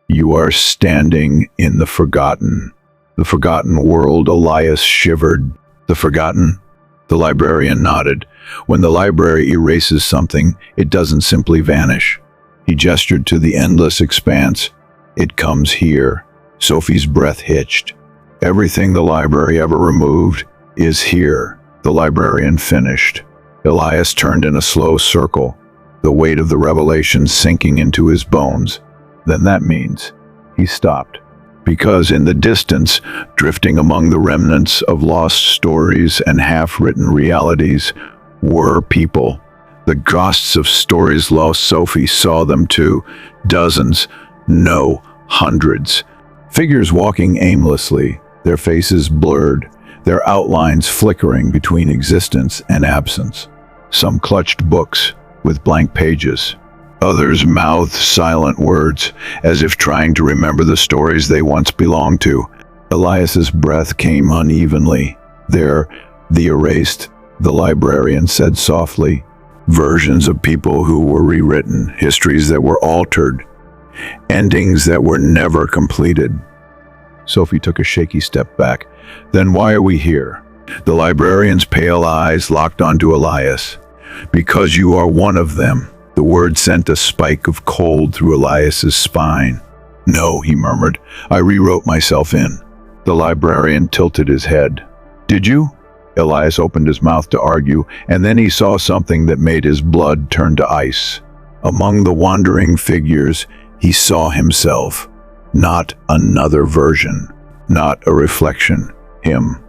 "You are standing in the forgotten." "The forgotten world," Elias shivered. "The forgotten?" The librarian nodded. "When the library erases something, it doesn't simply vanish." He gestured to the endless expanse. "It comes here." Sophie's breath hitched. "Everything the library ever removed is here," the librarian finished. Elias turned in a slow circle, the weight of the revelation sinking into his bones. "Then that means..." He stopped. Because in the distance, drifting among the remnants of lost stories and half-written realities, were people. The ghosts of stories lost. Sophie saw them too. Dozens, No, hundreds. Figures walking aimlessly, their faces blurred, their outlines flickering between existence and absence. Some clutched books with blank pages. Others mouthed silent words, as if trying to remember the stories they once belonged to. Elias's breath came unevenly. There, the erased, the librarian said softly, versions of people who were rewritten, histories that were altered, endings that were never completed. Sophie took a shaky step back. Then why are we here? The librarian's pale eyes locked onto Elias. Because you are one of them. The word sent a spike of cold through Elias's spine. No, he murmured. I rewrote myself in. The librarian tilted his head. Did you? Elias opened his mouth to argue, and then he saw something that made his blood turn to ice. Among the wandering figures, he saw himself. Not another version, not a reflection. Him,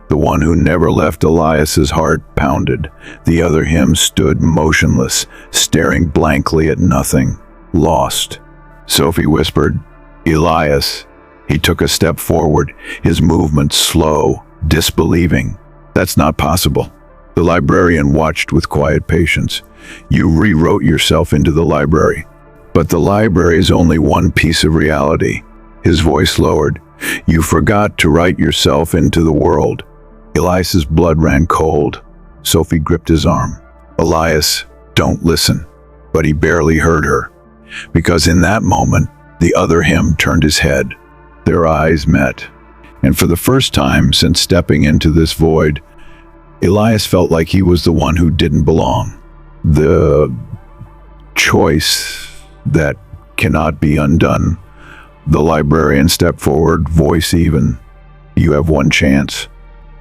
the one who never left. Elias's heart pounded. The other him stood motionless, staring blankly at nothing, lost. Sophie whispered, Elias. He took a step forward, his movement slow, disbelieving. That's not possible. The librarian watched with quiet patience. You rewrote yourself into the library. But the library is only one piece of reality. His voice lowered. You forgot to write yourself into the world. Elias's blood ran cold. Sophie gripped his arm. Elias, don't listen. But he barely heard her. Because in that moment, the other him turned his head. Their eyes met. And for the first time since stepping into this void, Elias felt like he was the one who didn't belong. The choice that cannot be undone. The librarian stepped forward, voice even. You have one chance.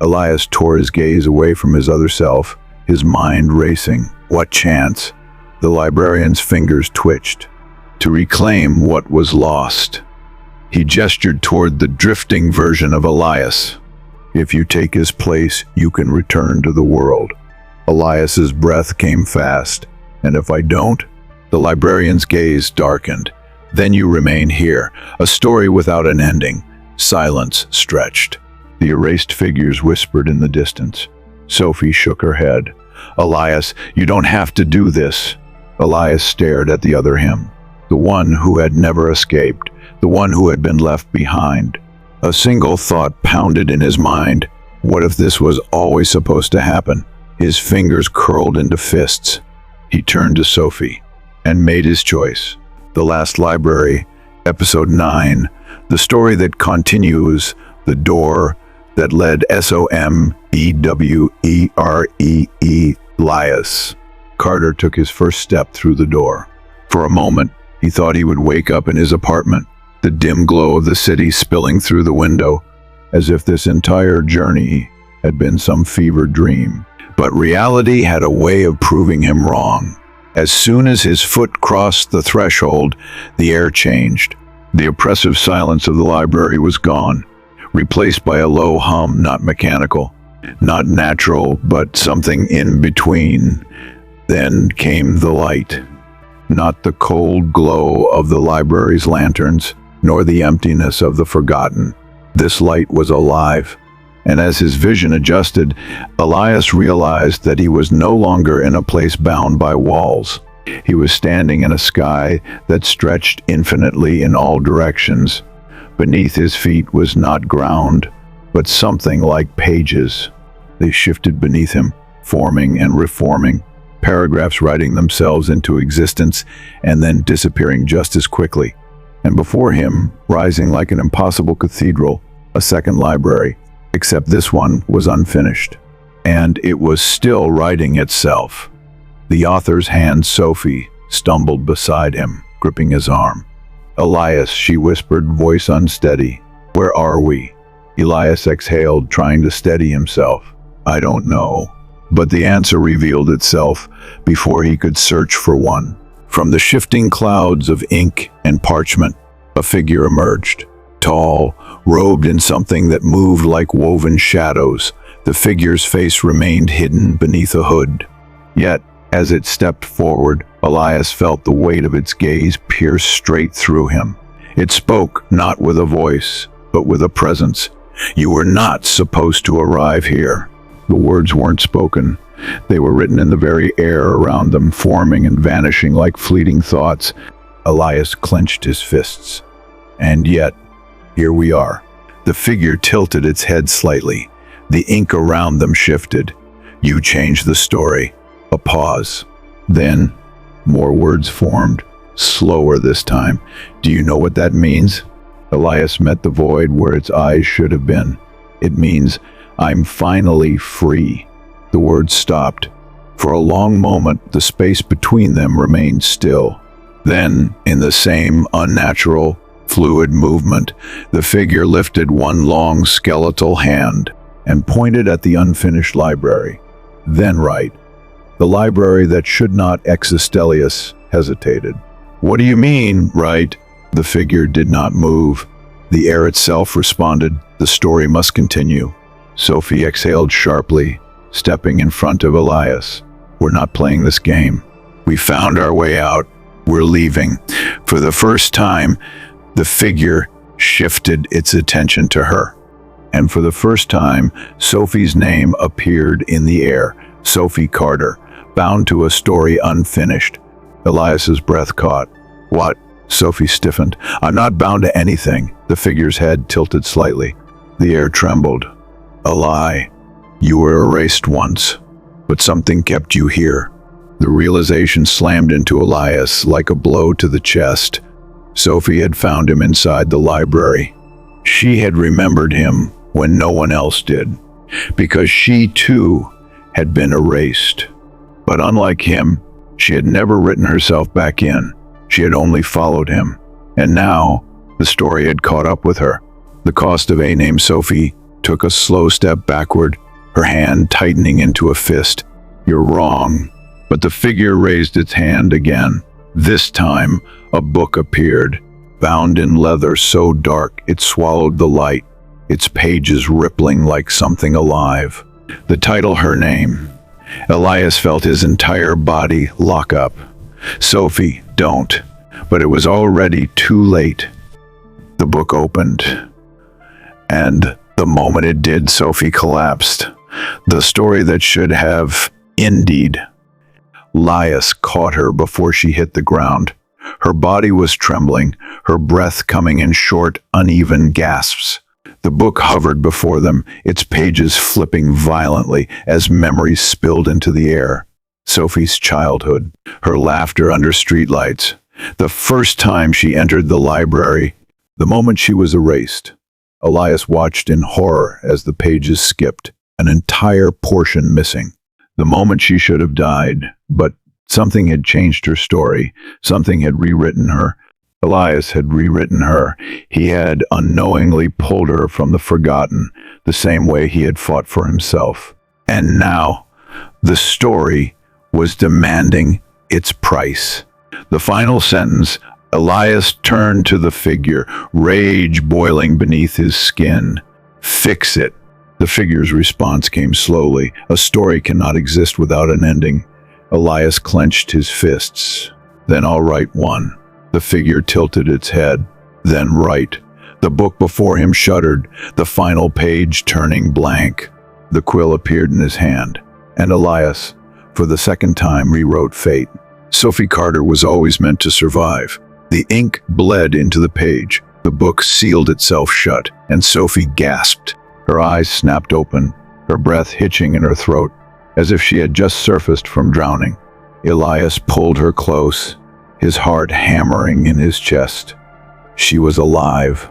Elias tore his gaze away from his other self, his mind racing. What chance? The librarian's fingers twitched. To reclaim what was lost. He gestured toward the drifting version of Elias. If you take his place, you can return to the world. Elias's breath came fast. And if I don't? The librarian's gaze darkened. Then you remain here, a story without an ending. Silence stretched. The erased figures whispered in the distance. Sophie shook her head. Elias, you don't have to do this. Elias stared at the other him. The one who had never escaped. The one who had been left behind. A single thought pounded in his mind. What if this was always supposed to happen? His fingers curled into fists. He turned to Sophie and made his choice. The Last Library, Episode 9, the story that continues, the door that led Sombewere. Elias Carter took his first step through the door. For a moment, he thought he would wake up in his apartment, the dim glow of the city spilling through the window, as if this entire journey had been some fevered dream. But reality had a way of proving him wrong. As soon as his foot crossed the threshold, the air changed. The oppressive silence of the library was gone, replaced by a low hum, not mechanical, not natural, but something in between. Then came the light. Not the cold glow of the library's lanterns, nor the emptiness of the forgotten. This light was alive. And as his vision adjusted, Elias realized that he was no longer in a place bound by walls. He was standing in a sky that stretched infinitely in all directions. Beneath his feet was not ground, but something like pages. They shifted beneath him, forming and reforming, paragraphs writing themselves into existence and then disappearing just as quickly. And before him, rising like an impossible cathedral, a second library. Except this one was unfinished. And it was still writing itself. The author's hand, Sophie, stumbled beside him, gripping his arm. Elias, she whispered, voice unsteady. Where are we? Elias exhaled, trying to steady himself. I don't know. But the answer revealed itself before he could search for one. From the shifting clouds of ink and parchment, a figure emerged. Tall, robed in something that moved like woven shadows, the figure's face remained hidden beneath a hood. Yet, as it stepped forward, Elias felt the weight of its gaze pierce straight through him. It spoke not with a voice, but with a presence. You were not supposed to arrive here. The words weren't spoken. They were written in the very air around them, forming and vanishing like fleeting thoughts. Elias clenched his fists. And yet, here we are. The figure tilted its head slightly. The ink around them shifted. You changed the story. A pause. Then, more words formed, slower this time. Do you know what that means? Elias met the void where its eyes should have been. It means, I'm finally free. The words stopped. For a long moment, the space between them remained still. Then, in the same unnatural, fluid movement, the figure lifted one long skeletal hand and pointed at the unfinished library. Then right. The library that should not exist. Elias hesitated. What do you mean, right? The figure did not move. The air itself responded. The story must continue. Sophie exhaled sharply, stepping in front of Elias. We're not playing this game. We found our way out. We're leaving. For the first time, the figure shifted its attention to her. And for the first time, Sophie's name appeared in the air. Sophie Carter, bound to a story unfinished. Elias's breath caught. What? Sophie stiffened. I'm not bound to anything. The figure's head tilted slightly. The air trembled. A lie. You were erased once, but something kept you here. The realization slammed into Elias like a blow to the chest. Sophie had found him inside the library. She had remembered him when no one else did, because she too had been erased. But unlike him, she had never written herself back in. She had only followed him. And now, the story had caught up with her. The cost of a name. Sophie took a slow step backward, her hand tightening into a fist. You're wrong. But the figure raised its hand again. This time, a book appeared, bound in leather so dark it swallowed the light, its pages rippling like something alive. The title, her name. Elias felt his entire body lock up. Sophie, don't. But it was already too late. The book opened. And the moment it did, Sophie collapsed. The story that should have ended. Elias caught her before she hit the ground. Her body was trembling, her breath coming in short, uneven gasps. The book hovered before them, its pages flipping violently as memories spilled into the air. Sophie's childhood, her laughter under streetlights, the first time she entered the library, the moment she was erased. Elias watched in horror as the pages skipped, an entire portion missing. The moment she should have died, but something had changed her story. Something had rewritten her. Elias had rewritten her. He had unknowingly pulled her from the forgotten, the same way he had fought for himself. And now, the story was demanding its price. The final sentence, Elias turned to the figure, rage boiling beneath his skin. Fix it. The figure's response came slowly. A story cannot exist without an ending. Elias clenched his fists. Then I'll write one. The figure tilted its head. Then write. The book before him shuddered, the final page turning blank. The quill appeared in his hand. And Elias, for the second time, rewrote fate. Sophie Carter was always meant to survive. The ink bled into the page. The book sealed itself shut, and Sophie gasped. Her eyes snapped open, her breath hitching in her throat, as if she had just surfaced from drowning. Elias pulled her close, his heart hammering in his chest. She was alive,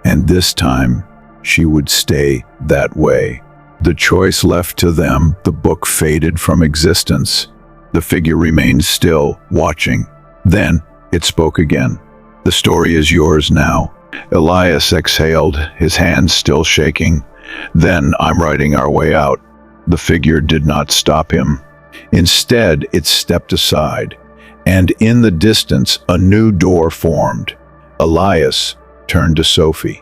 and this time she would stay that way. The choice left to them, the book faded from existence. The figure remained still, watching. Then it spoke again. The story is yours now. Elias exhaled, his hands still shaking. Then I'm writing our way out. The figure did not stop him. Instead, it stepped aside, and in the distance, a new door formed. Elias turned to Sophie.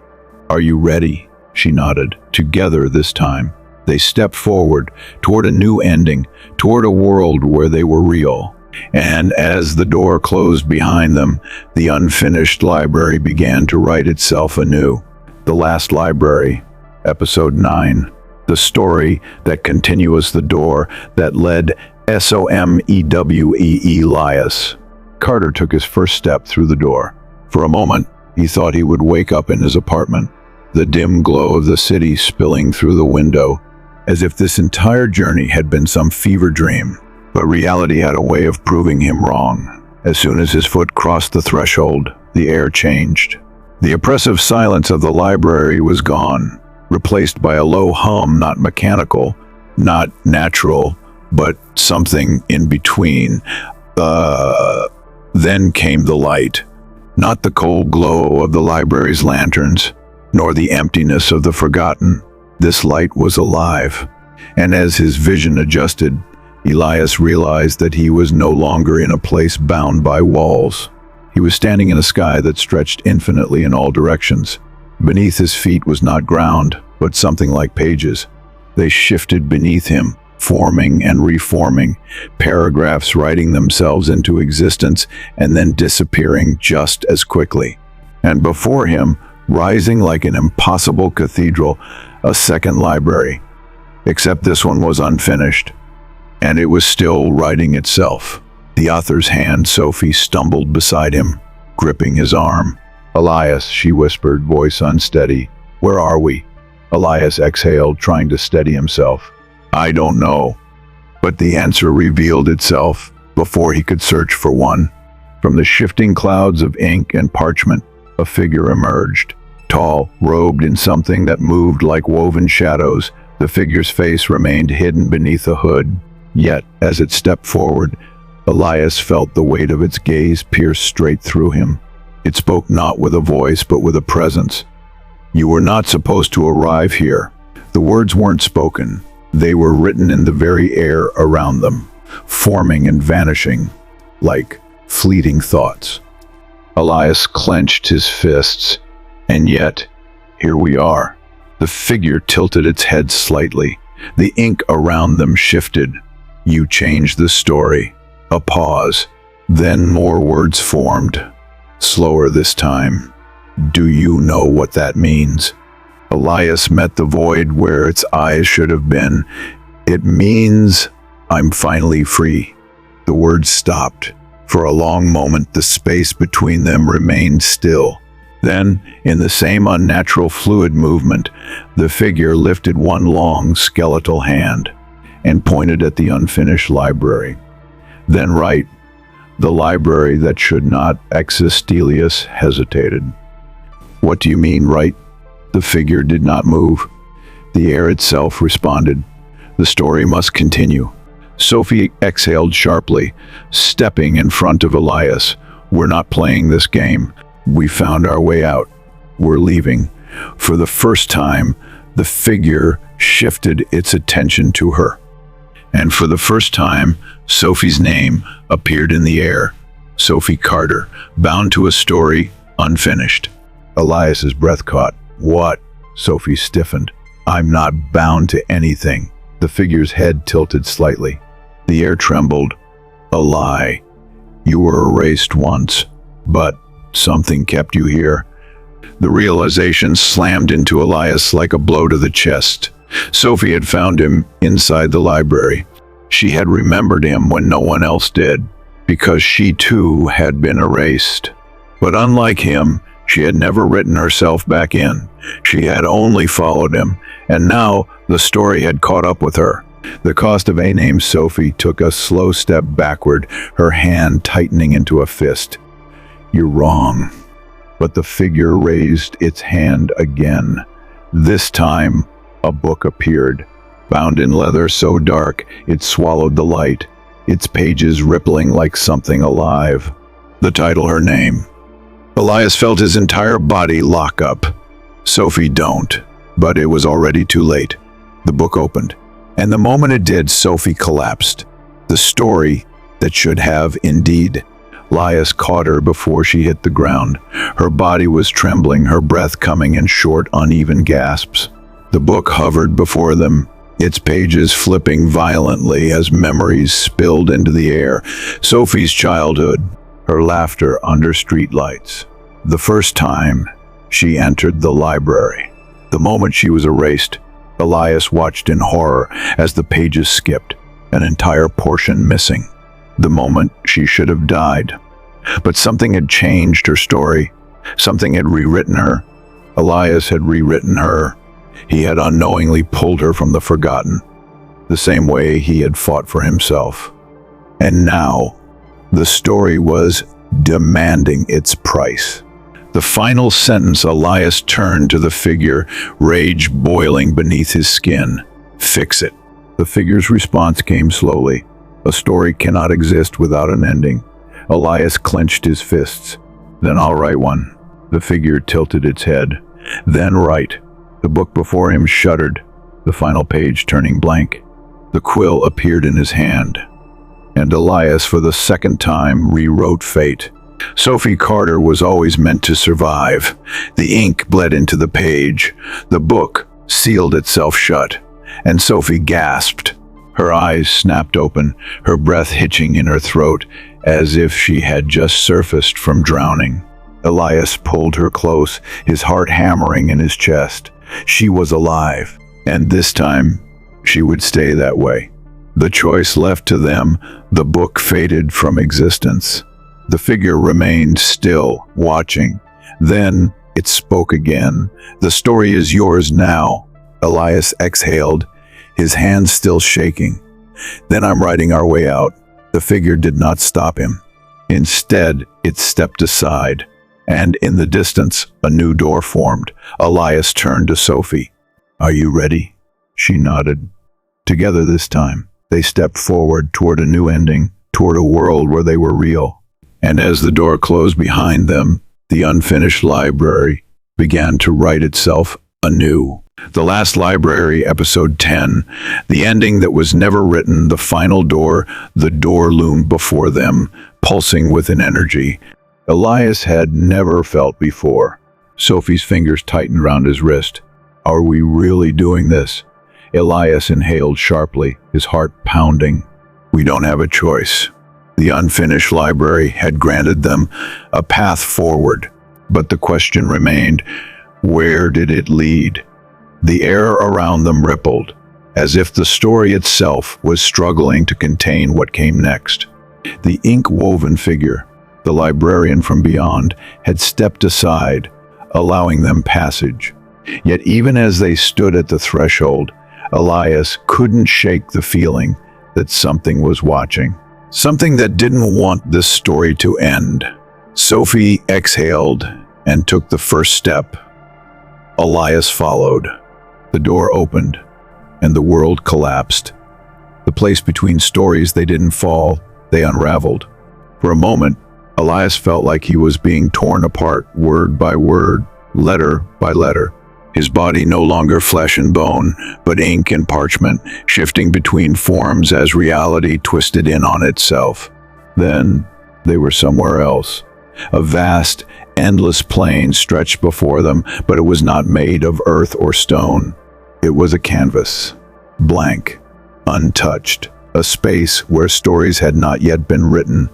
Are you ready? She nodded. Together this time, they stepped forward toward a new ending, toward a world where they were real. And as the door closed behind them, the unfinished library began to write itself anew. The Last Library, Episode 9. The story that continues the door that led Somewee Elias. Carter took his first step through the door. For a moment, he thought he would wake up in his apartment, the dim glow of the city spilling through the window, as if this entire journey had been some fever dream. But reality had a way of proving him wrong. As soon as his foot crossed the threshold, the air changed. The oppressive silence of the library was gone, replaced by a low hum, not mechanical, not natural, but something in between. Then came the light. Not the cold glow of the library's lanterns, nor the emptiness of the forgotten. This light was alive, and as his vision adjusted, Elias realized that he was no longer in a place bound by walls. He was standing in a sky that stretched infinitely in all directions. Beneath his feet was not ground, but something like pages. They shifted beneath him, forming and reforming, paragraphs writing themselves into existence and then disappearing just as quickly. And before him, rising like an impossible cathedral, a second library. Except this one was unfinished, and it was still writing itself. The author's hand, Sophie, stumbled beside him, gripping his arm. "Elias," she whispered, voice unsteady. "Where are we?" Elias exhaled, trying to steady himself. "I don't know." But the answer revealed itself before he could search for one. From the shifting clouds of ink and parchment, a figure emerged. Tall, robed in something that moved like woven shadows, the figure's face remained hidden beneath a hood. Yet, as it stepped forward, Elias felt the weight of its gaze pierce straight through him. It spoke not with a voice, but with a presence. "You were not supposed to arrive here." The words weren't spoken. They were written in the very air around them, forming and vanishing, like fleeting thoughts. Elias clenched his fists, and yet, here we are. The figure tilted its head slightly. The ink around them shifted. "You changed the story." A pause. Then more words formed. Slower this time. "Do you know what that means?" Elias met the void where its eyes should have been. "It means I'm finally free." The words stopped. For a long moment, the space between them remained still. Then, in the same unnatural fluid movement, the figure lifted one long skeletal hand and pointed at the unfinished library. Then right, the library that should not exist. Elias hesitated. "What do you mean, right?" The figure did not move. The air itself responded. "The story must continue." Sophie exhaled sharply, stepping in front of Elias. "We're not playing this game. We found our way out. We're leaving." For the first time, the figure shifted its attention to her. And for the first time, Sophie's name appeared in the air. Sophie Carter, bound to a story unfinished. Elias's breath caught. "What?" Sophie stiffened. "I'm not bound to anything." The figure's head tilted slightly. The air trembled. "A lie. You were erased once, but something kept you here." The realization slammed into Elias like a blow to the chest. Sophie had found him inside the library. She had remembered him when no one else did, because she too had been erased. But unlike him, she had never written herself back in. She had only followed him, and now the story had caught up with her. The cost of a name. Sophie took a slow step backward, her hand tightening into a fist. "You're wrong." But the figure raised its hand again. This time, a book appeared, bound in leather so dark it swallowed the light, its pages rippling like something alive. The title, her name. Elias felt his entire body lock up. "Sophie, don't." But it was already too late. The book opened, and the moment it did, Sophie collapsed. The story that should have indeed. Elias caught her before she hit the ground. Her body was trembling, her breath coming in short, uneven gasps. The book hovered before them, its pages flipping violently as memories spilled into the air. Sophie's childhood, her laughter under streetlights. The first time she entered the library. The moment she was erased, Elias watched in horror as the pages skipped, an entire portion missing. The moment she should have died. But something had changed her story. Something had rewritten her. Elias had rewritten her. He had unknowingly pulled her from the forgotten, the same way he had fought for himself. And now, the story was demanding its price. The final sentence, Elias turned to the figure, rage boiling beneath his skin. "Fix it." The figure's response came slowly. A story cannot exist without an ending. Elias clenched his fists. "Then I'll write one." The figure tilted its head. "Then write." The book before him shuddered, the final page turning blank. The quill appeared in his hand, and Elias, for the second time, rewrote fate. Sophie Carter was always meant to survive. The ink bled into the page. The book sealed itself shut, and Sophie gasped. Her eyes snapped open, her breath hitching in her throat, as if she had just surfaced from drowning. Elias pulled her close, his heart hammering in his chest. She was alive, and this time she would stay that way. The choice left to them, the book faded from existence. The figure remained still, watching. Then it spoke again. "The story is yours now." Elias exhaled, his hands still shaking. "Then I'm writing our way out." The figure did not stop him. Instead, it stepped aside, and in the distance, a new door formed. Elias turned to Sophie. "Are you ready?" She nodded. Together this time, they stepped forward toward a new ending, toward a world where they were real. And as the door closed behind them, the unfinished library began to write itself anew. The Last Library, Episode 10, the ending that was never written, the final door, the door loomed before them, pulsing with an energy Elias had never felt before. Sophie's fingers tightened round his wrist. "Are we really doing this?" Elias inhaled sharply, his heart pounding. "We don't have a choice." The unfinished library had granted them a path forward, but the question remained, where did it lead? The air around them rippled, as if the story itself was struggling to contain what came next. The ink-woven figure, the librarian from beyond, had stepped aside, allowing them passage. Yet even as they stood at the threshold, Elias couldn't shake the feeling that something was watching. Something that didn't want this story to end. Sophie exhaled and took the first step. Elias followed. The door opened, and the world collapsed. The place between stories, they didn't fall, they unraveled. For a moment, Elias felt like he was being torn apart, word by word, letter by letter. His body no longer flesh and bone, but ink and parchment, shifting between forms as reality twisted in on itself. Then they were somewhere else. A vast, endless plain stretched before them, but it was not made of earth or stone. It was a canvas, blank, untouched, a space where stories had not yet been written,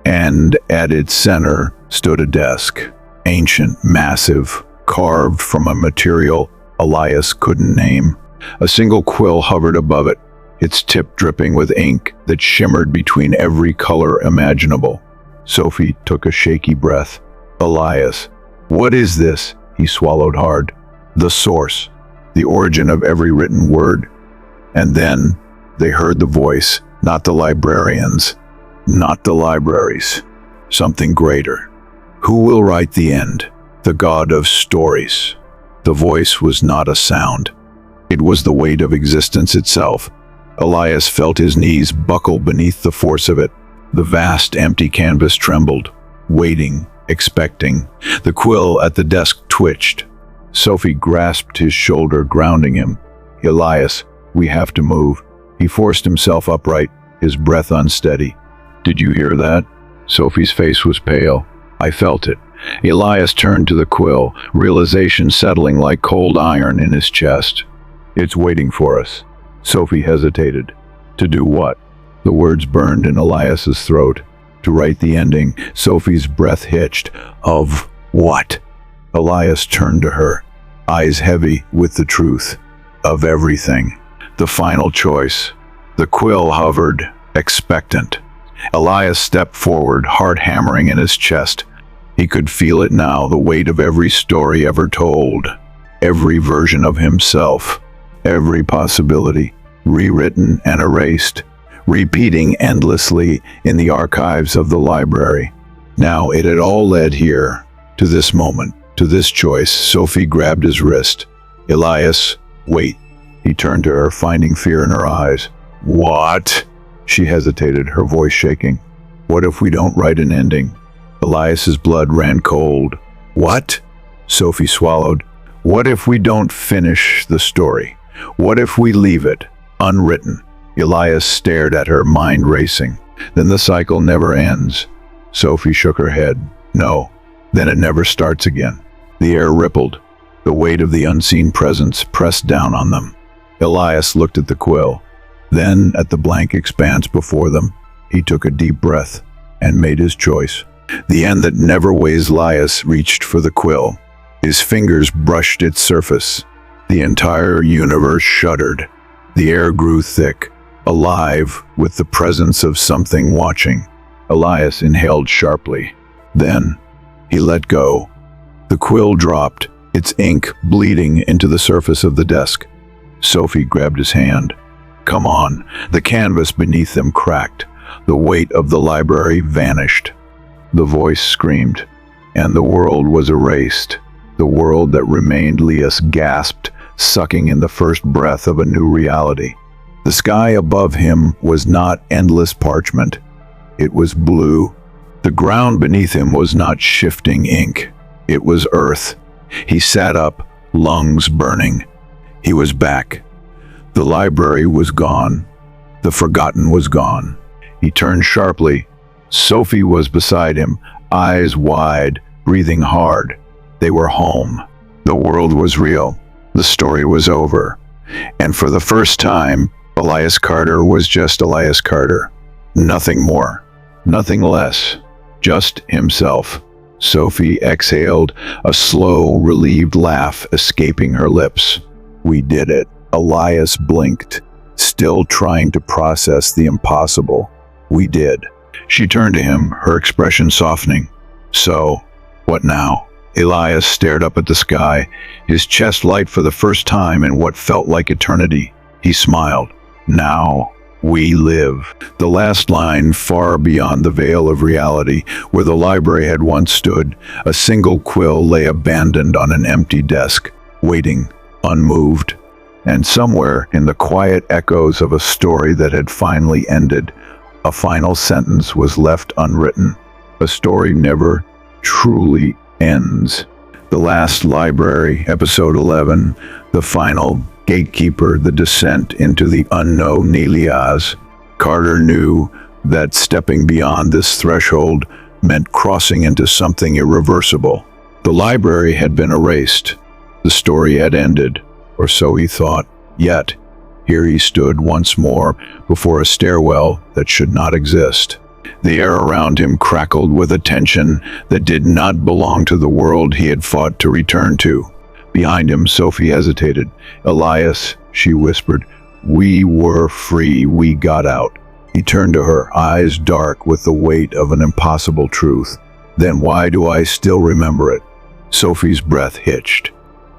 and at its center stood a desk, ancient, massive, carved from a material Elias couldn't name. A single quill hovered above it, its tip dripping with ink that shimmered between every color imaginable. Sophie took a shaky breath. "Elias, what is this?" He swallowed hard. "The source, the origin of every written word." And then they heard the voice, not the librarians, not the libraries, something greater. "Who will write the end? The God of stories." The voice was not a sound. It was the weight of existence itself. Elias felt his knees buckle beneath the force of it. The vast, empty canvas trembled, waiting, expecting. The quill at the desk twitched. Sophie grasped his shoulder, grounding him. "Elias, we have to move." He forced himself upright, his breath unsteady. "Did you hear that?" Sophie's face was pale. "I felt it." Elias turned to the quill, realization settling like cold iron in his chest. "It's waiting for us." Sophie hesitated. To do what? The words burned in Elias's throat. To write the ending. Sophie's breath hitched. Of what? Elias turned to her, eyes heavy with the truth. Of everything. The final choice. The quill hovered, expectant. Elias stepped forward, heart hammering in his chest. He could feel it now, the weight of every story ever told. Every version of himself. Every possibility. Rewritten and erased. Repeating endlessly in the archives of the library. Now it had all led here, to this moment, to this choice. Sophie grabbed his wrist. Elias, wait. He turned to her, finding fear in her eyes. What? She hesitated, her voice shaking. What if we don't write an ending? Elias's blood ran cold. What? Sophie swallowed. What if we don't finish the story? What if we leave it unwritten? Elias stared at her, mind racing. Then the cycle never ends. Sophie shook her head. No, then it never starts again. The air rippled. The weight of the unseen presence pressed down on them. Elias looked at the quill, then at the blank expanse before them. He took a deep breath and made his choice. The end that never weighs. Elias reached for the quill. His fingers brushed its surface. The entire universe shuddered. The air grew thick, alive with the presence of something watching. Elias inhaled sharply. Then he let go. The quill dropped, its ink bleeding into the surface of the desk. Sophie grabbed his hand. Come on. The canvas beneath them cracked. The weight of the library vanished. The voice screamed, and the world was erased. The world that remained. Elias gasped, sucking in the first breath of a new reality. The sky above him was not endless parchment. It was blue. The ground beneath him was not shifting ink. It was earth. He sat up, lungs burning. He was back. The library was gone. The forgotten was gone. He turned sharply. Sophie was beside him, eyes wide, breathing hard. They were home. The world was real. The story was over. And for the first time, Elias Carter was just Elias Carter. Nothing more. Nothing less. Just himself. Sophie exhaled, a slow, relieved laugh escaping her lips. We did it. Elias blinked, still trying to process the impossible. We did. She turned to him, her expression softening. So, what now? Elias stared up at the sky, his chest light for the first time in what felt like eternity. He smiled. Now, we live. The last line, far beyond the veil of reality, where the library had once stood, a single quill lay abandoned on an empty desk, waiting, unmoved. And somewhere in the quiet echoes of a story that had finally ended, a final sentence was left unwritten. A story never truly ends. The Last Library, Episode 11, the final gatekeeper, the descent into the unknown. Elias Carter knew that stepping beyond this threshold meant crossing into something irreversible. The library had been erased. The story had ended. Or so he thought. Yet, here he stood once more before a stairwell that should not exist. The air around him crackled with a tension that did not belong to the world he had fought to return to. Behind him, Sophie hesitated. Elias, she whispered, we were free. We got out. He turned to her, eyes dark with the weight of an impossible truth. Then why do I still remember it? Sophie's breath hitched.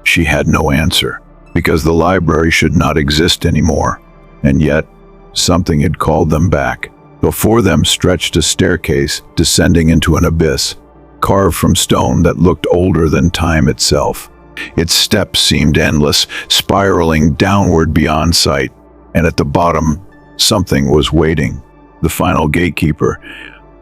She had no answer. Because the library should not exist anymore. And yet, something had called them back. Before them stretched a staircase descending into an abyss, carved from stone that looked older than time itself. Its steps seemed endless, spiraling downward beyond sight. And at the bottom, something was waiting. The final gatekeeper.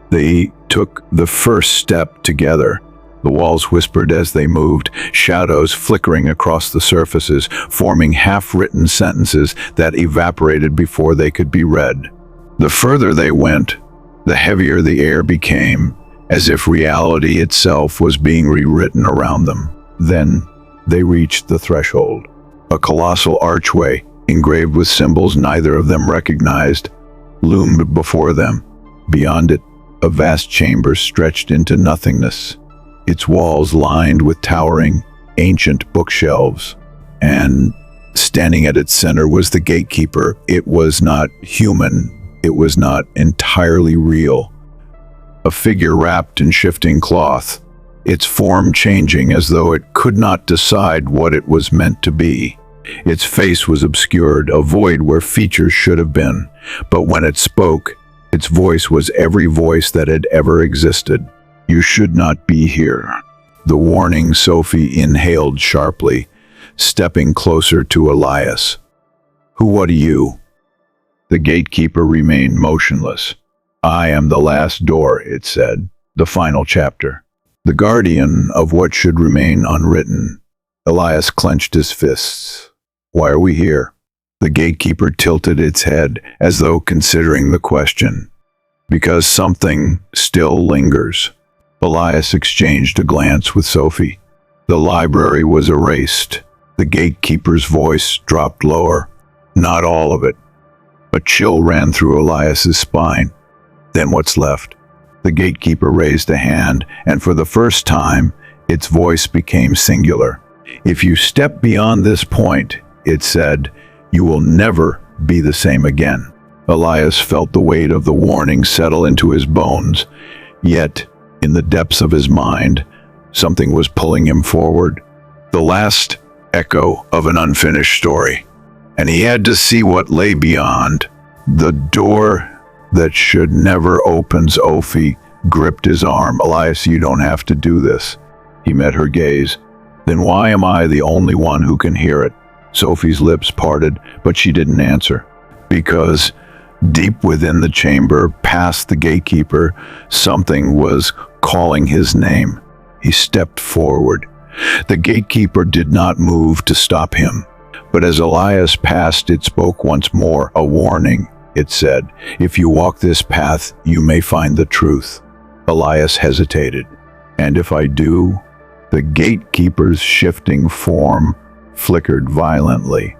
They took the first step together. The walls whispered as they moved, shadows flickering across the surfaces, forming half-written sentences that evaporated before they could be read. The further they went, the heavier the air became, as if reality itself was being rewritten around them. Then they reached the threshold, a colossal archway, engraved with symbols neither of them recognized, loomed before them. Beyond it, a vast chamber stretched into nothingness, its walls lined with towering, ancient bookshelves. And standing at its center was the gatekeeper. It was not human. It was not entirely real. A figure wrapped in shifting cloth, its form changing as though it could not decide what it was meant to be. Its face was obscured, a void where features should have been. But when it spoke, its voice was every voice that had ever existed. "You should not be here." The warning Sophie inhaled sharply, stepping closer to Elias. What are you?" The gatekeeper remained motionless. "I am the last door," it said, "the final chapter. The guardian of what should remain unwritten." Elias clenched his fists. "Why are we here?" The gatekeeper tilted its head, as though considering the question. "Because something still lingers." Elias exchanged a glance with Sophie. The library was erased. The gatekeeper's voice dropped lower. "Not all of it." A chill ran through Elias's spine. "Then what's left?" The gatekeeper raised a hand, and for the first time, its voice became singular. "If you step beyond this point," it said, "you will never be the same again." Elias felt the weight of the warning settle into his bones. Yet, in the depths of his mind, something was pulling him forward. The last echo of an unfinished story. And he had to see what lay beyond. The door that should never open. Sophie gripped his arm. "Elias, you don't have to do this." He met her gaze. "Then why am I the only one who can hear it?" Sophie's lips parted, but she didn't answer. Because deep within the chamber, past the gatekeeper, something was calling his name. He stepped forward. The gatekeeper did not move to stop him. But as Elias passed, it spoke once more. "A warning," it said. "If you walk this path, you may find the truth." Elias hesitated. "And if I do?" The gatekeeper's shifting form flickered violently.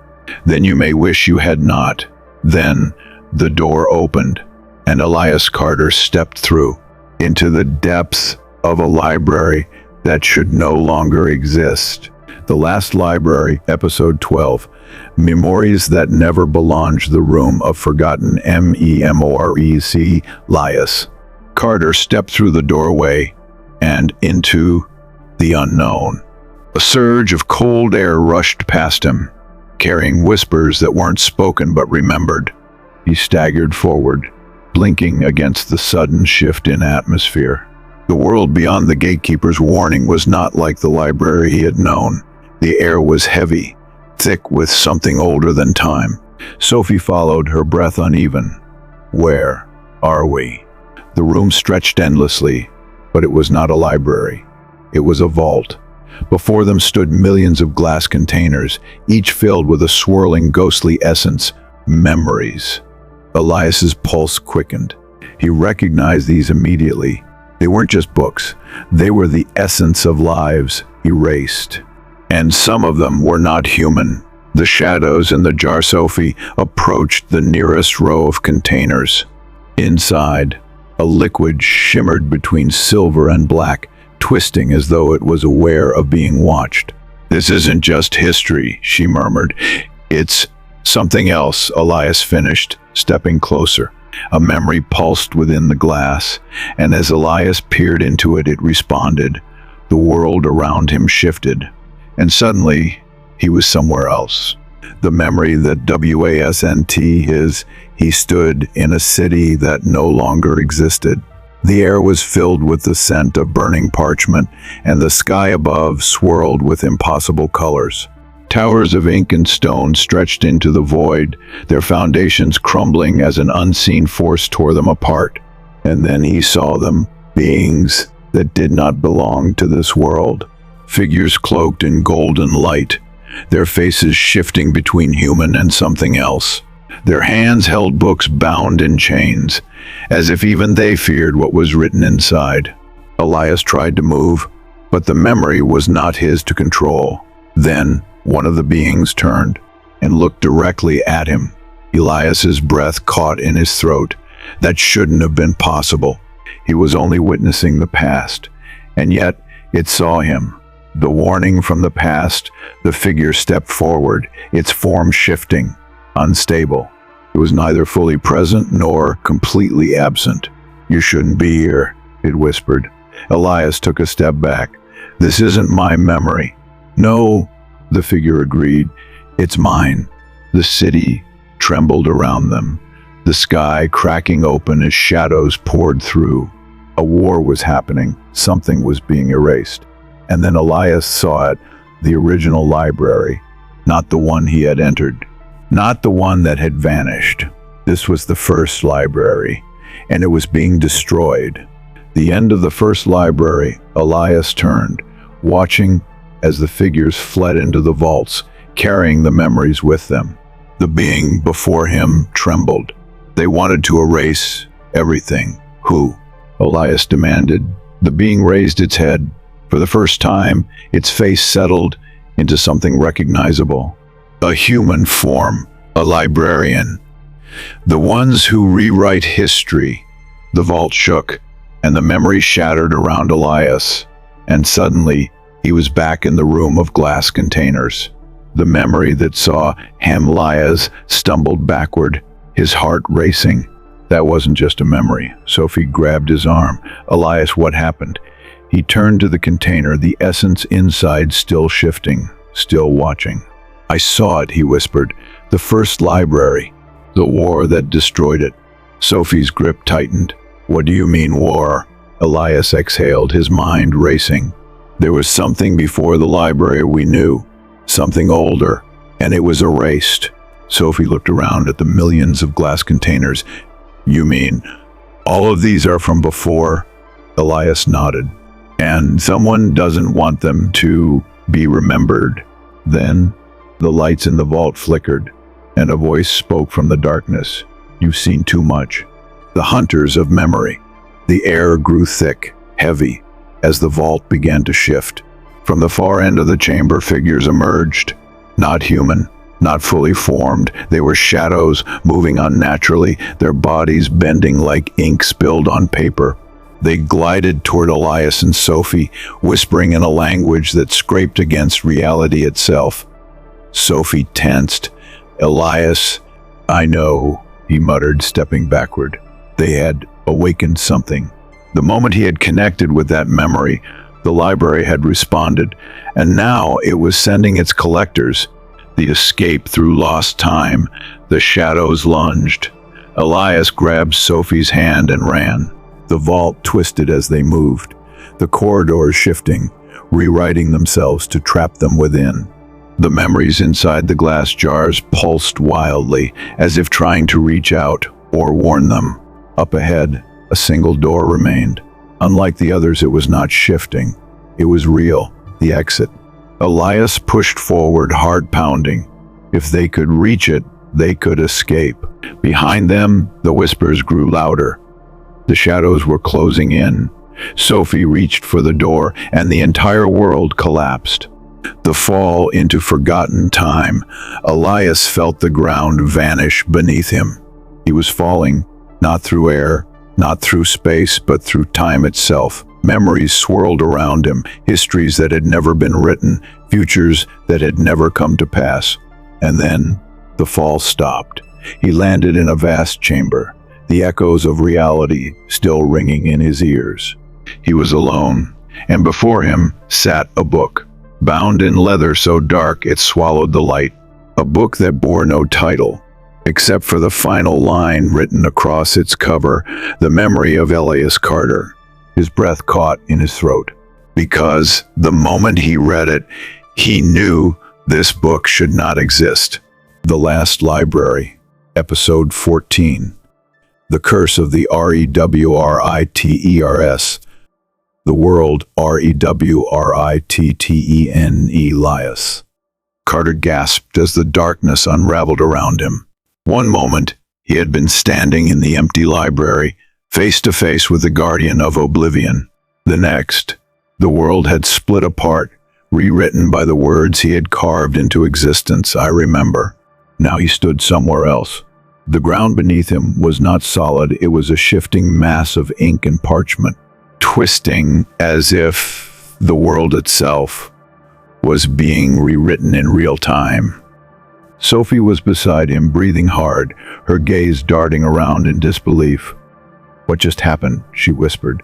"Then you may wish you had not." Then the door opened, and Elias Carter stepped through into the depths of a library that should no longer exist. The Last Library, Episode 12, Memories That Never Belonged, the Room of Forgotten Memories. Elias Carter stepped through the doorway and into the unknown. A surge of cold air rushed past him, carrying whispers that weren't spoken but remembered. He staggered forward, blinking against the sudden shift in atmosphere. The world beyond the gatekeeper's warning was not like the library he had known. The air was heavy, thick with something older than time. Sophie followed, her breath uneven. "Where are we?" The room stretched endlessly, but it was not a library. It was a vault. Before them stood millions of glass containers, each filled with a swirling, ghostly essence, memories. Elias's pulse quickened. He recognized these immediately. They weren't just books. They were the essence of lives erased. And some of them were not human. The shadows in the jar. Sophie approached the nearest row of containers. Inside, a liquid shimmered between silver and black, twisting as though it was aware of being watched. "This isn't just history," she murmured. "It's something else," Elias finished, stepping closer. A memory pulsed within the glass, and as Elias peered into it, it responded. The world around him shifted, and suddenly he was somewhere else. The memory that wasn't his. He stood in a city that no longer existed. The air was filled with the scent of burning parchment, and the sky above swirled with impossible colors. Towers of ink and stone stretched into the void, their foundations crumbling as an unseen force tore them apart. And then he saw them, beings that did not belong to this world. Figures cloaked in golden light, their faces shifting between human and something else. Their hands held books bound in chains, as if even they feared what was written inside. Elias tried to move, but the memory was not his to control. Then one of the beings turned. and looked directly at him. Elias's breath caught in his throat. That shouldn't have been possible. He was only witnessing the past, and yet it saw him. The warning from the past, the figure stepped forward, its form shifting, unstable. It was neither fully present nor completely absent. "You shouldn't be here," it whispered. Elias took a step back. "This isn't my memory." "No," the figure agreed. "It's mine." The city trembled around them, the sky cracking open as shadows poured through. A war was happening. Something was being erased. And then Elias saw it, the original library, not the one he had entered, not the one that had vanished. This was the first library, and it was being destroyed. The end of the first library, Elias turned, watching as the figures fled into the vaults, carrying the memories with them. The being before him trembled. They wanted to erase everything. "Who?" Elias demanded. The being raised its head. For the first time, its face settled into something recognizable. A human form, a librarian. The ones who rewrite history. The vault shook, and the memory shattered around Elias. And suddenly, he was back in the room of glass containers. The memory that saw Elias stumbled backward, his heart racing. That wasn't just a memory. Sophie grabbed his arm. "Elias, what happened?" He turned to the container, the essence inside still shifting, still watching. "I saw it," he whispered. "The first library. The war that destroyed it." Sophie's grip tightened. "What do you mean, war?" Elias exhaled, his mind racing. "There was something before the library we knew, something older, and it was erased." Sophie looked around at the millions of glass containers. "You mean, all of these are from before?" Elias nodded. "And someone doesn't want them to be remembered." Then the lights in the vault flickered, and a voice spoke from the darkness. "You've seen too much." The hunters of memory. The air grew thick, heavy, as the vault began to shift. From the far end of the chamber, figures emerged. Not human, not fully formed. They were shadows, moving unnaturally, their bodies bending like ink spilled on paper. They glided toward Elias and Sophie, whispering in a language that scraped against reality itself. Sophie tensed. "Elias, I know," he muttered, stepping backward. They had awakened something. The moment he had connected with that memory, the library had responded, and now it was sending its collectors. The escape through lost time. The shadows lunged. Elias grabbed Sophie's hand and ran. The vault twisted as they moved, the corridors shifting, rewriting themselves to trap them within. The memories inside the glass jars pulsed wildly, as if trying to reach out or warn them. Up ahead, a single door remained. Unlike the others, it was not shifting. It was real, the exit. Elias pushed forward, heart pounding. If they could reach it, they could escape. Behind them, the whispers grew louder. The shadows were closing in. Sophie reached for the door, and the entire world collapsed. The fall into forgotten time. Elias felt the ground vanish beneath him. He was falling, not through air, not through space, but through time itself. Memories swirled around him, histories that had never been written, futures that had never come to pass. And then the fall stopped. He landed in a vast chamber, the echoes of reality still ringing in his ears. He was alone, and before him sat a book, bound in leather so dark it swallowed the light. A book that bore no title, except for the final line written across its cover, the memory of Elias Carter. His breath caught in his throat, because the moment he read it, he knew this book should not exist. The Last Library, Episode 14. The Curse of the Rewritters. The World Rewrittene Elias. Carter gasped as the darkness unraveled around him. One moment, he had been standing in the empty library, face to face with the guardian of oblivion. The next, the world had split apart, rewritten by the words he had carved into existence. "I remember," Now he stood somewhere else. The ground beneath him was not solid, it was a shifting mass of ink and parchment, twisting as if the world itself was being rewritten in real time. Sophie was beside him, breathing hard, her gaze darting around in disbelief. "What just happened?" she whispered.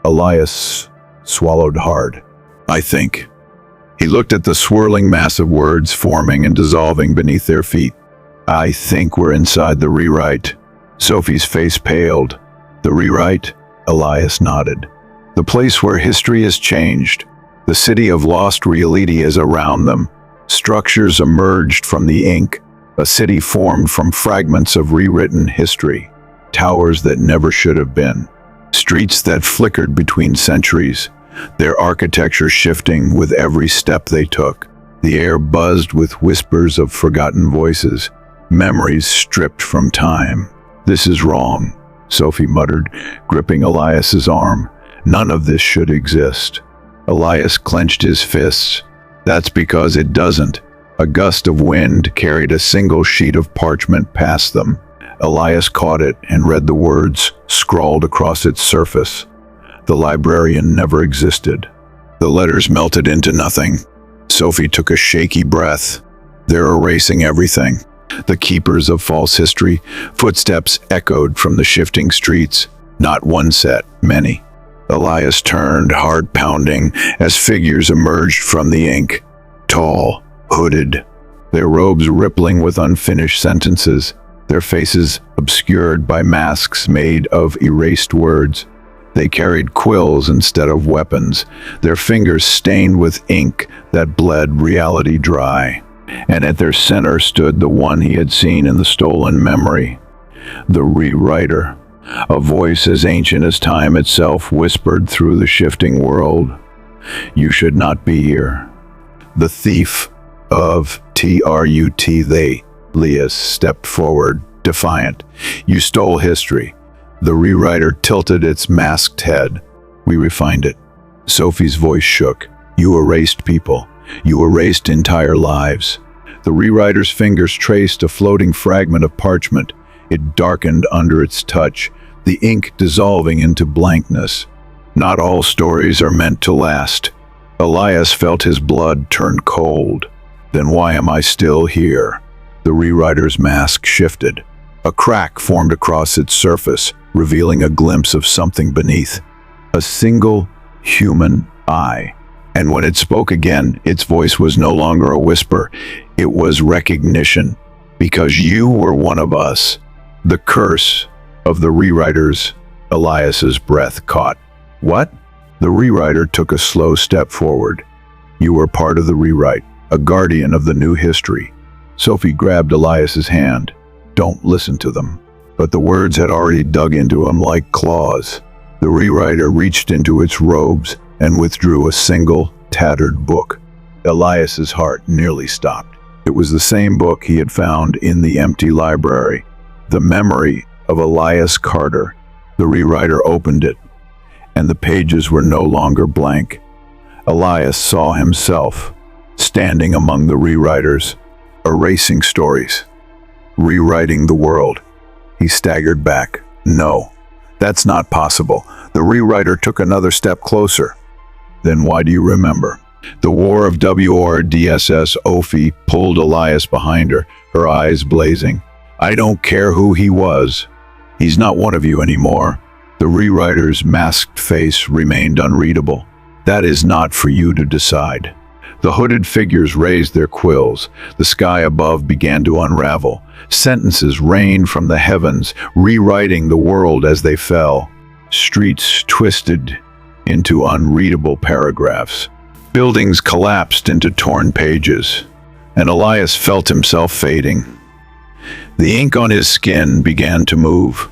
Elias swallowed hard. "I think." He looked at the swirling mass of words forming and dissolving beneath their feet. "I think we're inside the rewrite." Sophie's face paled. "The rewrite?" Elias nodded. "The place where history has changed. The city of lost reality is around them. Structures emerged from the ink, a city formed from fragments of rewritten history. Towers that never should have been. Streets that flickered between centuries, their architecture shifting with every step they took. The air buzzed with whispers of forgotten voices, memories stripped from time. "This is wrong," Sophie muttered, gripping Elias's arm. "None of this should exist." Elias clenched his fists. "That's because it doesn't." A gust of wind carried a single sheet of parchment past them. Elias caught it and read the words scrawled across its surface. The librarian never existed. The letters melted into nothing. Sophie took a shaky breath. "They're erasing everything." The keepers of false history. Footsteps echoed from the shifting streets. Not one set, many. Elias turned, heart pounding, as figures emerged from the ink. Tall, hooded, their robes rippling with unfinished sentences, their faces obscured by masks made of erased words. They carried quills instead of weapons, their fingers stained with ink that bled reality dry. And at their center stood the one he had seen in the stolen memory, the rewriter. A voice as ancient as time itself whispered through the shifting world, "You should not be here." The thief of Truth, Elias stepped forward, defiant. "You stole history." The rewriter tilted its masked head. "We refined it." Sophie's voice shook. "You erased people. You erased entire lives." The rewriter's fingers traced a floating fragment of parchment. It darkened under its touch, the ink dissolving into blankness. Not all stories are meant to last. Elias felt his blood turn cold. "Then why am I still here?" The rewriter's mask shifted. A crack formed across its surface, revealing a glimpse of something beneath. A single human eye. And when it spoke again, its voice was no longer a whisper. It was recognition. "Because you were one of us." The curse of the rewriters. Elias's breath caught. "What?" The rewriter took a slow step forward. "You were part of the rewrite, a guardian of the new history." Sophie grabbed Elias's hand. "Don't listen to them." But the words had already dug into him like claws. The rewriter reached into its robes and withdrew a single, tattered book. Elias's heart nearly stopped. It was the same book he had found in the empty library. The memory of Elias Carter. The rewriter opened it, and the pages were no longer blank. Elias saw himself, standing among the rewriters, erasing stories, rewriting the world. He staggered back. "No, that's not possible." The rewriter took another step closer. "Then why do you remember?" The War of WRDSS. Ophi pulled Elias behind her, her eyes blazing. "I don't care who he was. He's not one of you anymore." The rewriter's masked face remained unreadable. "That is not for you to decide." The hooded figures raised their quills. The sky above began to unravel. Sentences rained from the heavens, rewriting the world as they fell. Streets twisted into unreadable paragraphs. Buildings collapsed into torn pages, and Elias felt himself fading. The ink on his skin began to move.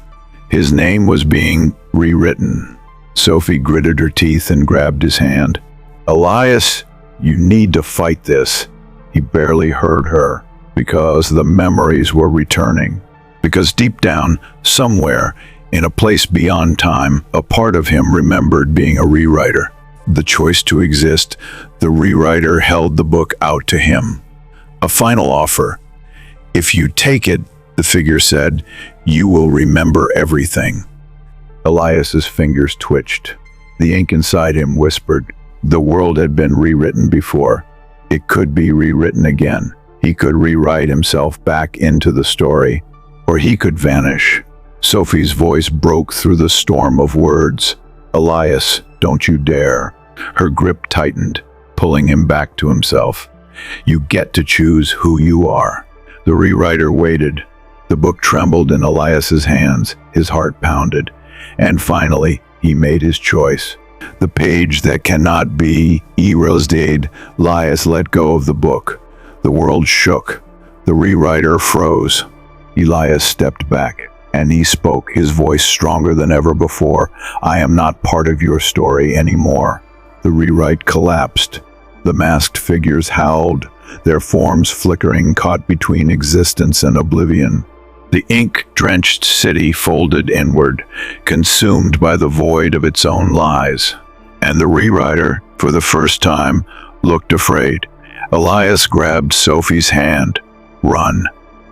His name was being rewritten. Sophie gritted her teeth and grabbed his hand. "Elias, you need to fight this." He barely heard her, because the memories were returning. Because deep down, somewhere, in a place beyond time, a part of him remembered being a rewriter. The choice to exist. The rewriter held the book out to him. A final offer. If you take it, the figure said, you will remember everything. Elias's fingers twitched. The ink inside him whispered. The world had been rewritten before. It could be rewritten again. He could rewrite himself back into the story, or he could vanish. Sophie's voice broke through the storm of words. Elias, don't you dare. Her grip tightened, pulling him back to himself. You get to choose who you are. The rewriter waited. The book trembled in Elias's hands. His heart pounded. And finally, he made his choice. The page that cannot be erased. Elias let go of the book. The world shook. The rewriter froze. Elias stepped back, and he spoke, his voice stronger than ever before. I am not part of your story anymore. The rewrite collapsed. The masked figures howled, their forms flickering, caught between existence and oblivion. The ink-drenched city folded inward, consumed by the void of its own lies. And the rewriter, for the first time, looked afraid. Elias grabbed Sophie's hand. Run.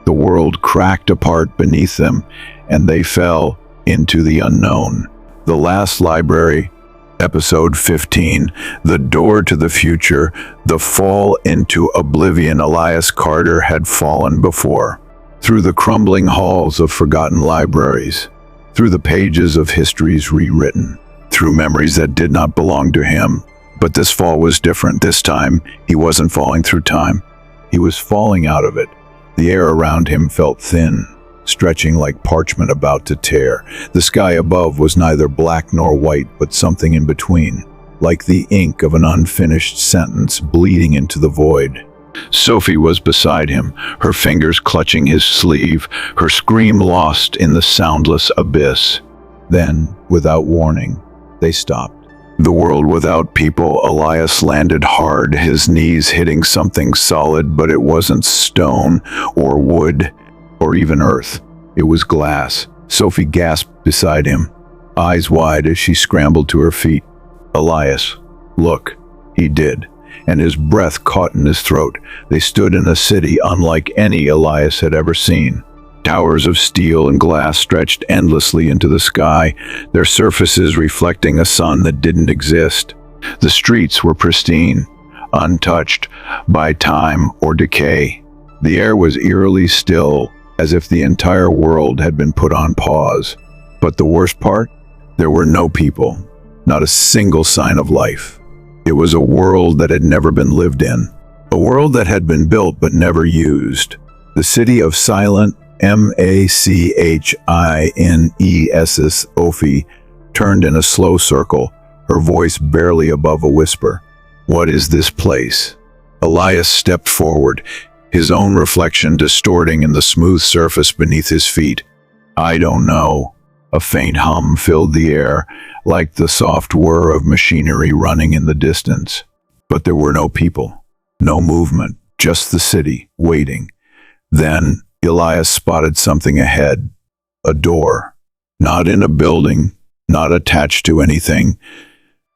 The world cracked apart beneath them, and they fell into the unknown. The Last Library, Episode 15, The Door to the Future, the fall into oblivion. Elias Carter had fallen before. Through the crumbling halls of forgotten libraries, through the pages of histories rewritten, through memories that did not belong to him. But this fall was different. This time, he wasn't falling through time. He was falling out of it. The air around him felt thin, stretching like parchment about to tear. The sky above was neither black nor white, but something in between, like the ink of an unfinished sentence bleeding into the void. Sophie was beside him, her fingers clutching his sleeve, her scream lost in the soundless abyss. Then, without warning, they stopped. The world without people. Elias landed hard, his knees hitting something solid, but it wasn't stone or wood or even earth. It was glass. Sophie gasped beside him, eyes wide as she scrambled to her feet. Elias, look. He did, and his breath caught in his throat. They stood in a city unlike any Elias had ever seen. Towers of steel and glass stretched endlessly into the sky, their surfaces reflecting a sun that didn't exist. The streets were pristine, untouched by time or decay. The air was eerily still, as if the entire world had been put on pause. But the worst part? There were no people, not a single sign of life. It was a world that had never been lived in, a world that had been built but never used. The city of silent Machiness. Sophie turned in a slow circle, her voice barely above a whisper. What is this place? Elias stepped forward, his own reflection distorting in the smooth surface beneath his feet. I don't know. A faint hum filled the air, like the soft whir of machinery running in the distance. But there were no people, no movement, just the city, waiting. Then Elias spotted something ahead, a door, not in a building, not attached to anything,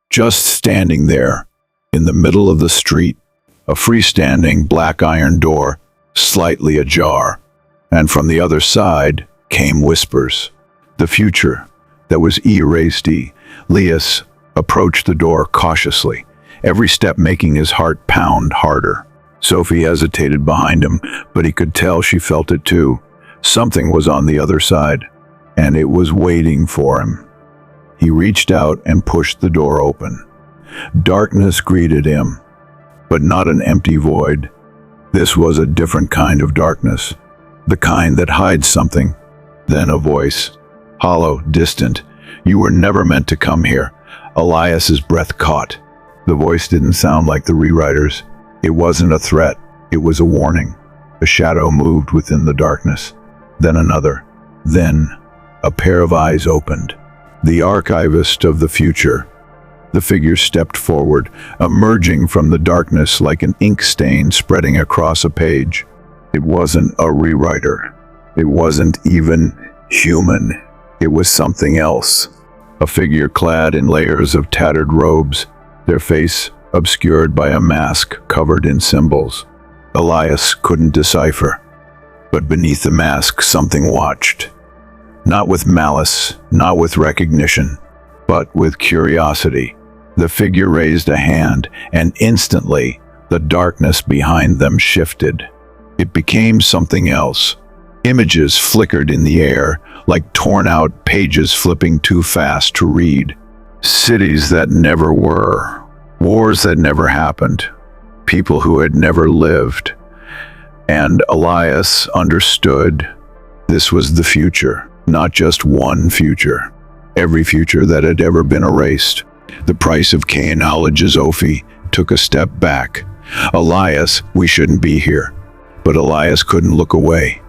just standing there, in the middle of the street, a freestanding black iron door, slightly ajar, and from the other side came whispers. The future that was erased. Elias approached the door cautiously, every step making his heart pound harder. Sophie hesitated behind him, but he could tell she felt it too. Something was on the other side, and it was waiting for him. He reached out and pushed the door open. Darkness greeted him, but not an empty void. This was a different kind of darkness, the kind that hides something. Then a voice, hollow, distant. You were never meant to come here. Elias's breath caught. The voice didn't sound like the rewriters. It wasn't a threat, it was a warning. A shadow moved within the darkness. Then another. Then a pair of eyes opened. The archivist of the future. The figure stepped forward, emerging from the darkness like an ink stain spreading across a page. It wasn't a rewriter. It wasn't even human. It was something else. A figure clad in layers of tattered robes, their face obscured by a mask covered in symbols. Elias couldn't decipher. But beneath the mask, something watched. Not with malice, not with recognition, but with curiosity. The figure raised a hand, and instantly, the darkness behind them shifted. It became something else. Images flickered in the air, like torn-out pages flipping too fast to read. Cities that never were. Wars that never happened. People who had never lived. And Elias understood this was the future, not just one future. Every future that had ever been erased. The price of knowledge as Ophi took a step back. Elias, we shouldn't be here. But Elias couldn't look away.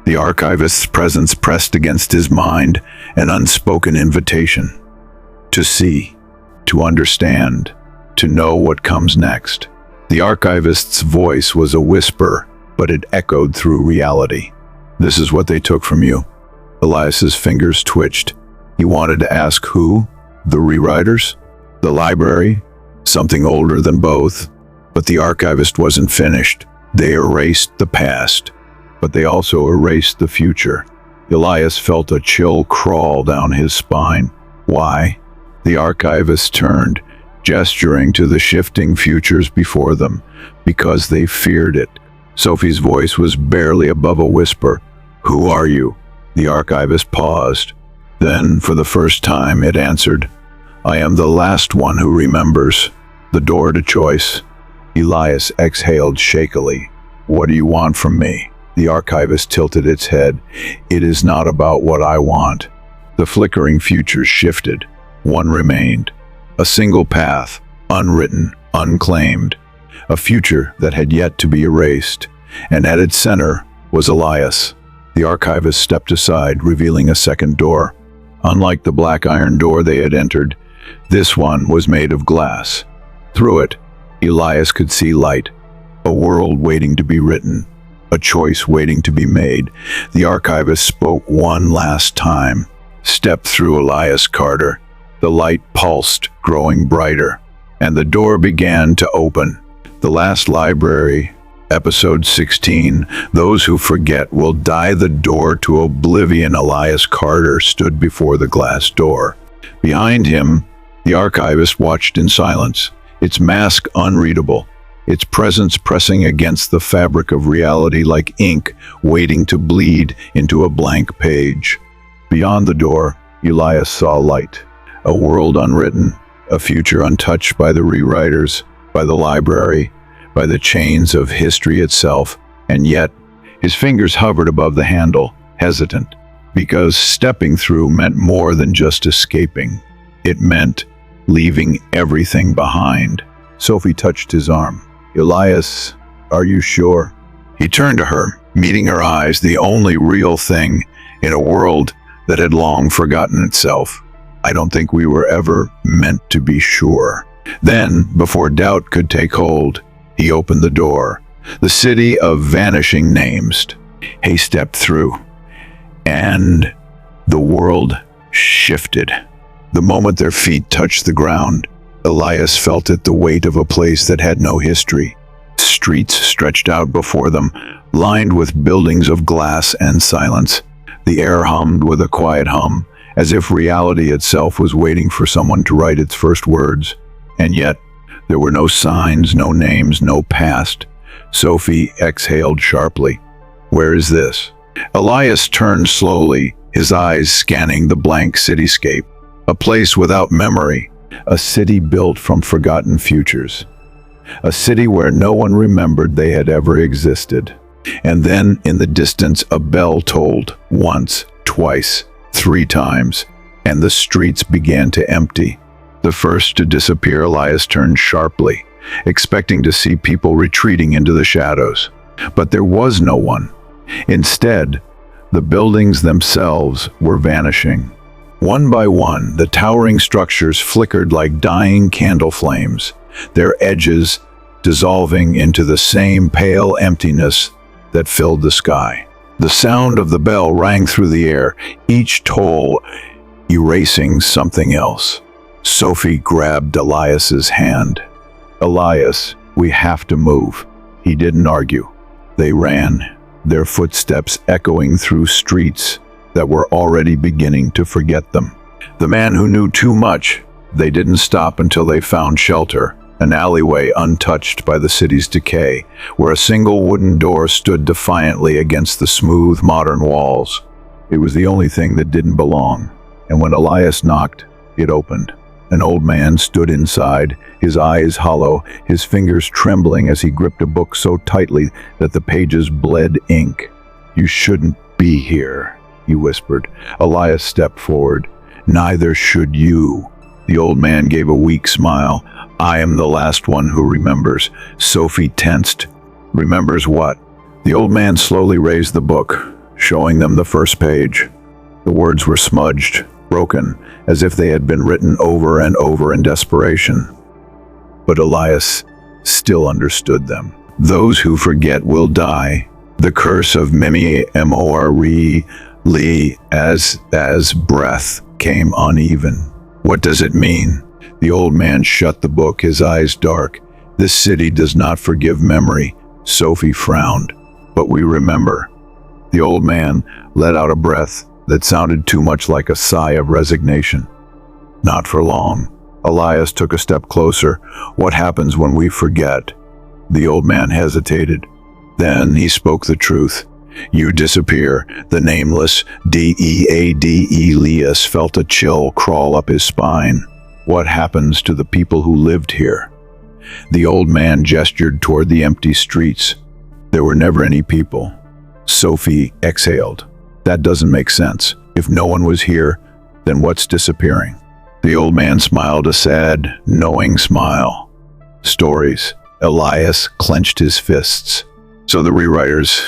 The archivist's presence pressed against his mind, an unspoken invitation. To see, to understand, to know what comes next. The archivist's voice was a whisper, but it echoed through reality. This is what they took from you. Elias's fingers twitched. He wanted to ask who? The rewriters? The library? Something older than both. But the archivist wasn't finished. They erased the past, but they also erased the future. Elias felt a chill crawl down his spine. Why? The archivist turned, gesturing to the shifting futures before them, because they feared it. Sophie's voice was barely above a whisper. Who are you? The archivist paused. Then, for the first time, it answered, I am the last one who remembers. The door to choice. Elias exhaled shakily. What do you want from me? The archivist tilted its head. It is not about what I want. The flickering futures shifted. One remained. A single path, unwritten, unclaimed. A future that had yet to be erased. And at its center was Elias. The archivist stepped aside, revealing a second door. Unlike the black iron door they had entered, this one was made of glass. Through it, Elias could see light. A world waiting to be written. A choice waiting to be made. The archivist spoke one last time. Step through, Elias Carter. The light pulsed, growing brighter. And the door began to open. The Last Library, Episode 16, Those Who Forget Will Die. The door to oblivion. Elias Carter stood before the glass door. Behind him, the archivist watched in silence, its mask unreadable, its presence pressing against the fabric of reality like ink waiting to bleed into a blank page. Beyond the door, Elias saw light, a world unwritten, a future untouched by the rewriters, by the library, by the chains of history itself, and yet his fingers hovered above the handle, hesitant, because stepping through meant more than just escaping. It meant leaving everything behind. Sophie touched his arm. Elias, are you sure? He turned to her, meeting her eyes, the only real thing in a world that had long forgotten itself. I don't think we were ever meant to be sure. Then, before doubt could take hold, he opened the door. The city of vanishing names. He stepped through, and the world shifted. The moment their feet touched the ground, Elias felt it, the weight of a place that had no history. Streets stretched out before them, lined with buildings of glass and silence. The air hummed with a quiet hum, as if reality itself was waiting for someone to write its first words. And yet, there were no signs, no names, no past. Sophie exhaled sharply. Where is this? Elias turned slowly, his eyes scanning the blank cityscape. A place without memory, a city built from forgotten futures. A city where no one remembered they had ever existed. And then, in the distance, a bell tolled, once, twice, 3 times, and the streets began to empty. The first to disappear, Elias turned sharply, expecting to see people retreating into the shadows. But there was no one. Instead, the buildings themselves were vanishing. One by one, the towering structures flickered like dying candle flames, their edges dissolving into the same pale emptiness that filled the sky. The sound of the bell rang through the air, each toll erasing something else. Sophie grabbed Elias's hand. Elias, we have to move. He didn't argue. They ran. their footsteps echoing through streets that were already beginning to forget them. The man who knew too much. They didn't stop until they found shelter, an alleyway untouched by the city's decay, where a single wooden door stood defiantly against the smooth, modern walls. It was the only thing that didn't belong, and when Elias knocked, it opened. An old man stood inside, his eyes hollow, his fingers trembling as he gripped a book so tightly that the pages bled ink. "You shouldn't be here," he whispered. Elias stepped forward. "Neither should you." The old man gave a weak smile. "I am the last one who remembers." Sophie tensed. "Remembers what?" The old man slowly raised the book, showing them the first page. The words were smudged, broken, as if they had been written over and over in desperation. But Elias still understood them. "Those who forget will die. The curse of Mimi Mori Lee," as breath came uneven. "What does it mean?" The old man shut the book, his eyes dark. "This city does not forgive memory." Sophie frowned. "But we remember." The old man let out a breath that sounded too much like a sigh of resignation. "Not for long." Elias took a step closer. "What happens when we forget?" The old man hesitated. Then he spoke the truth. "You disappear." The nameless Dead Elias felt a chill crawl up his spine. "What happens to the people who lived here?" The old man gestured toward the empty streets. "There were never any people." Sophie exhaled. "That doesn't make sense. If no one was here, then what's disappearing?" The old man smiled, a sad, knowing smile. "Stories." Elias clenched his fists. "So the rewriters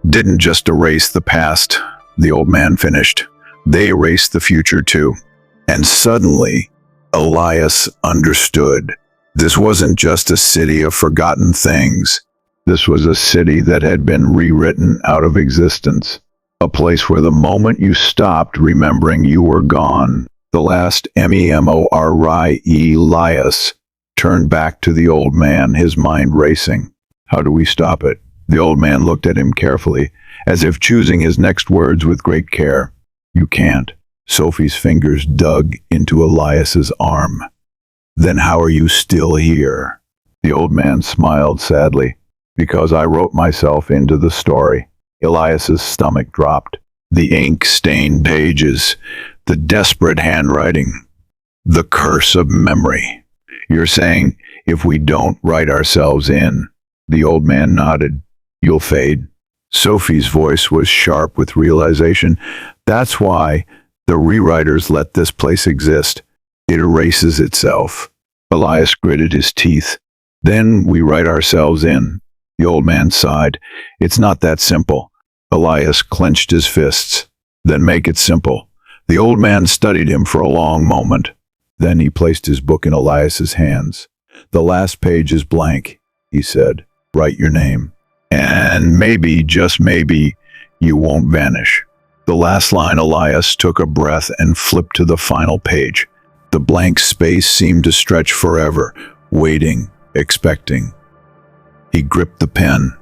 didn't just erase the past," the old man finished. "They erased the future too." And suddenly, Elias understood. This wasn't just a city of forgotten things. This was a city that had been rewritten out of existence. A place where the moment you stopped remembering, you were gone. The last Mori Elias turned back to the old man, his mind racing. "How do we stop it?" The old man looked at him carefully, as if choosing his next words with great care. "You can't." Sophie's fingers dug into Elias's arm. "Then how are you still here?" The old man smiled sadly. "Because I wrote myself into the story." Elias's stomach dropped. The ink-stained pages, the desperate handwriting, the curse of memory. "You're saying if we don't write ourselves in?" The old man nodded. "You'll fade." Sophie's voice was sharp with realization. "That's why the rewriters let this place exist. It erases itself." Elias gritted his teeth. "Then we write ourselves in." The old man sighed. "It's not that simple." Elias clenched his fists. "Then make it simple." The old man studied him for a long moment. Then he placed his book in Elias's hands. "The last page is blank," he said. "Write your name. And maybe, just maybe, you won't vanish." The last line. Elias took a breath and flipped to the final page. The blank space seemed to stretch forever, waiting, expecting. He gripped the pen,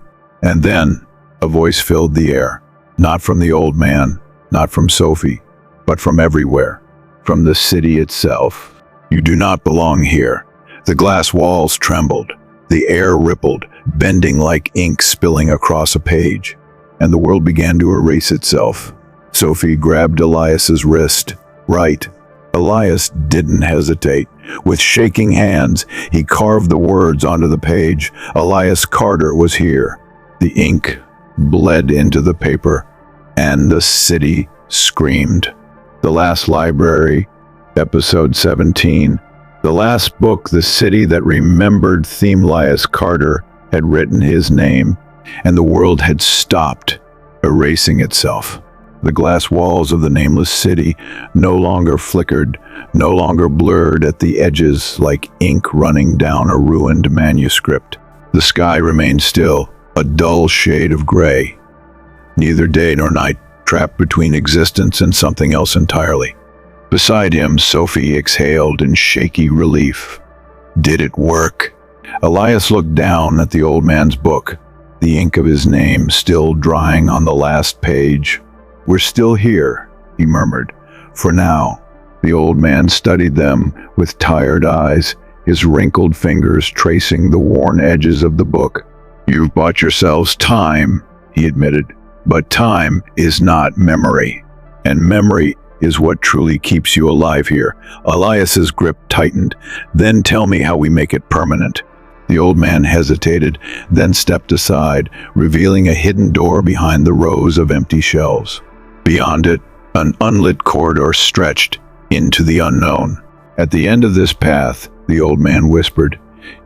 and then a voice filled the air. Not from the old man, not from Sophie, but from everywhere, from the city itself. "You do not belong here." The glass walls trembled. The air rippled, bending like ink spilling across a page, and the world began to erase itself. Sophie grabbed Elias's wrist. "Right." Elias didn't hesitate. With shaking hands, he carved the words onto the page. Elias Carter was here. The ink bled into the paper, and the city screamed. The Last Library, Episode 17. The last book, the city that remembered. Elias Carter had written his name, and the world had stopped erasing itself. The glass walls of the nameless city no longer flickered, no longer blurred at the edges like ink running down a ruined manuscript. The sky remained still, a dull shade of gray. Neither day nor night, trapped between existence and something else entirely. Beside him, Sophie exhaled in shaky relief. Did it work? Elias looked down at the old man's book. the ink of his name still drying on the last page. "We're still here," he murmured. "For now." The old man studied them with tired eyes, his wrinkled fingers tracing the worn edges of the book. "You've bought yourselves time," he admitted, "but time is not memory, and memory is what truly keeps you alive here." Elias's grip tightened. "Then tell me how we make it permanent." The old man hesitated, then stepped aside, revealing a hidden door behind the rows of empty shelves. Beyond it, an unlit corridor stretched into the unknown. "At the end of this path," the old man whispered,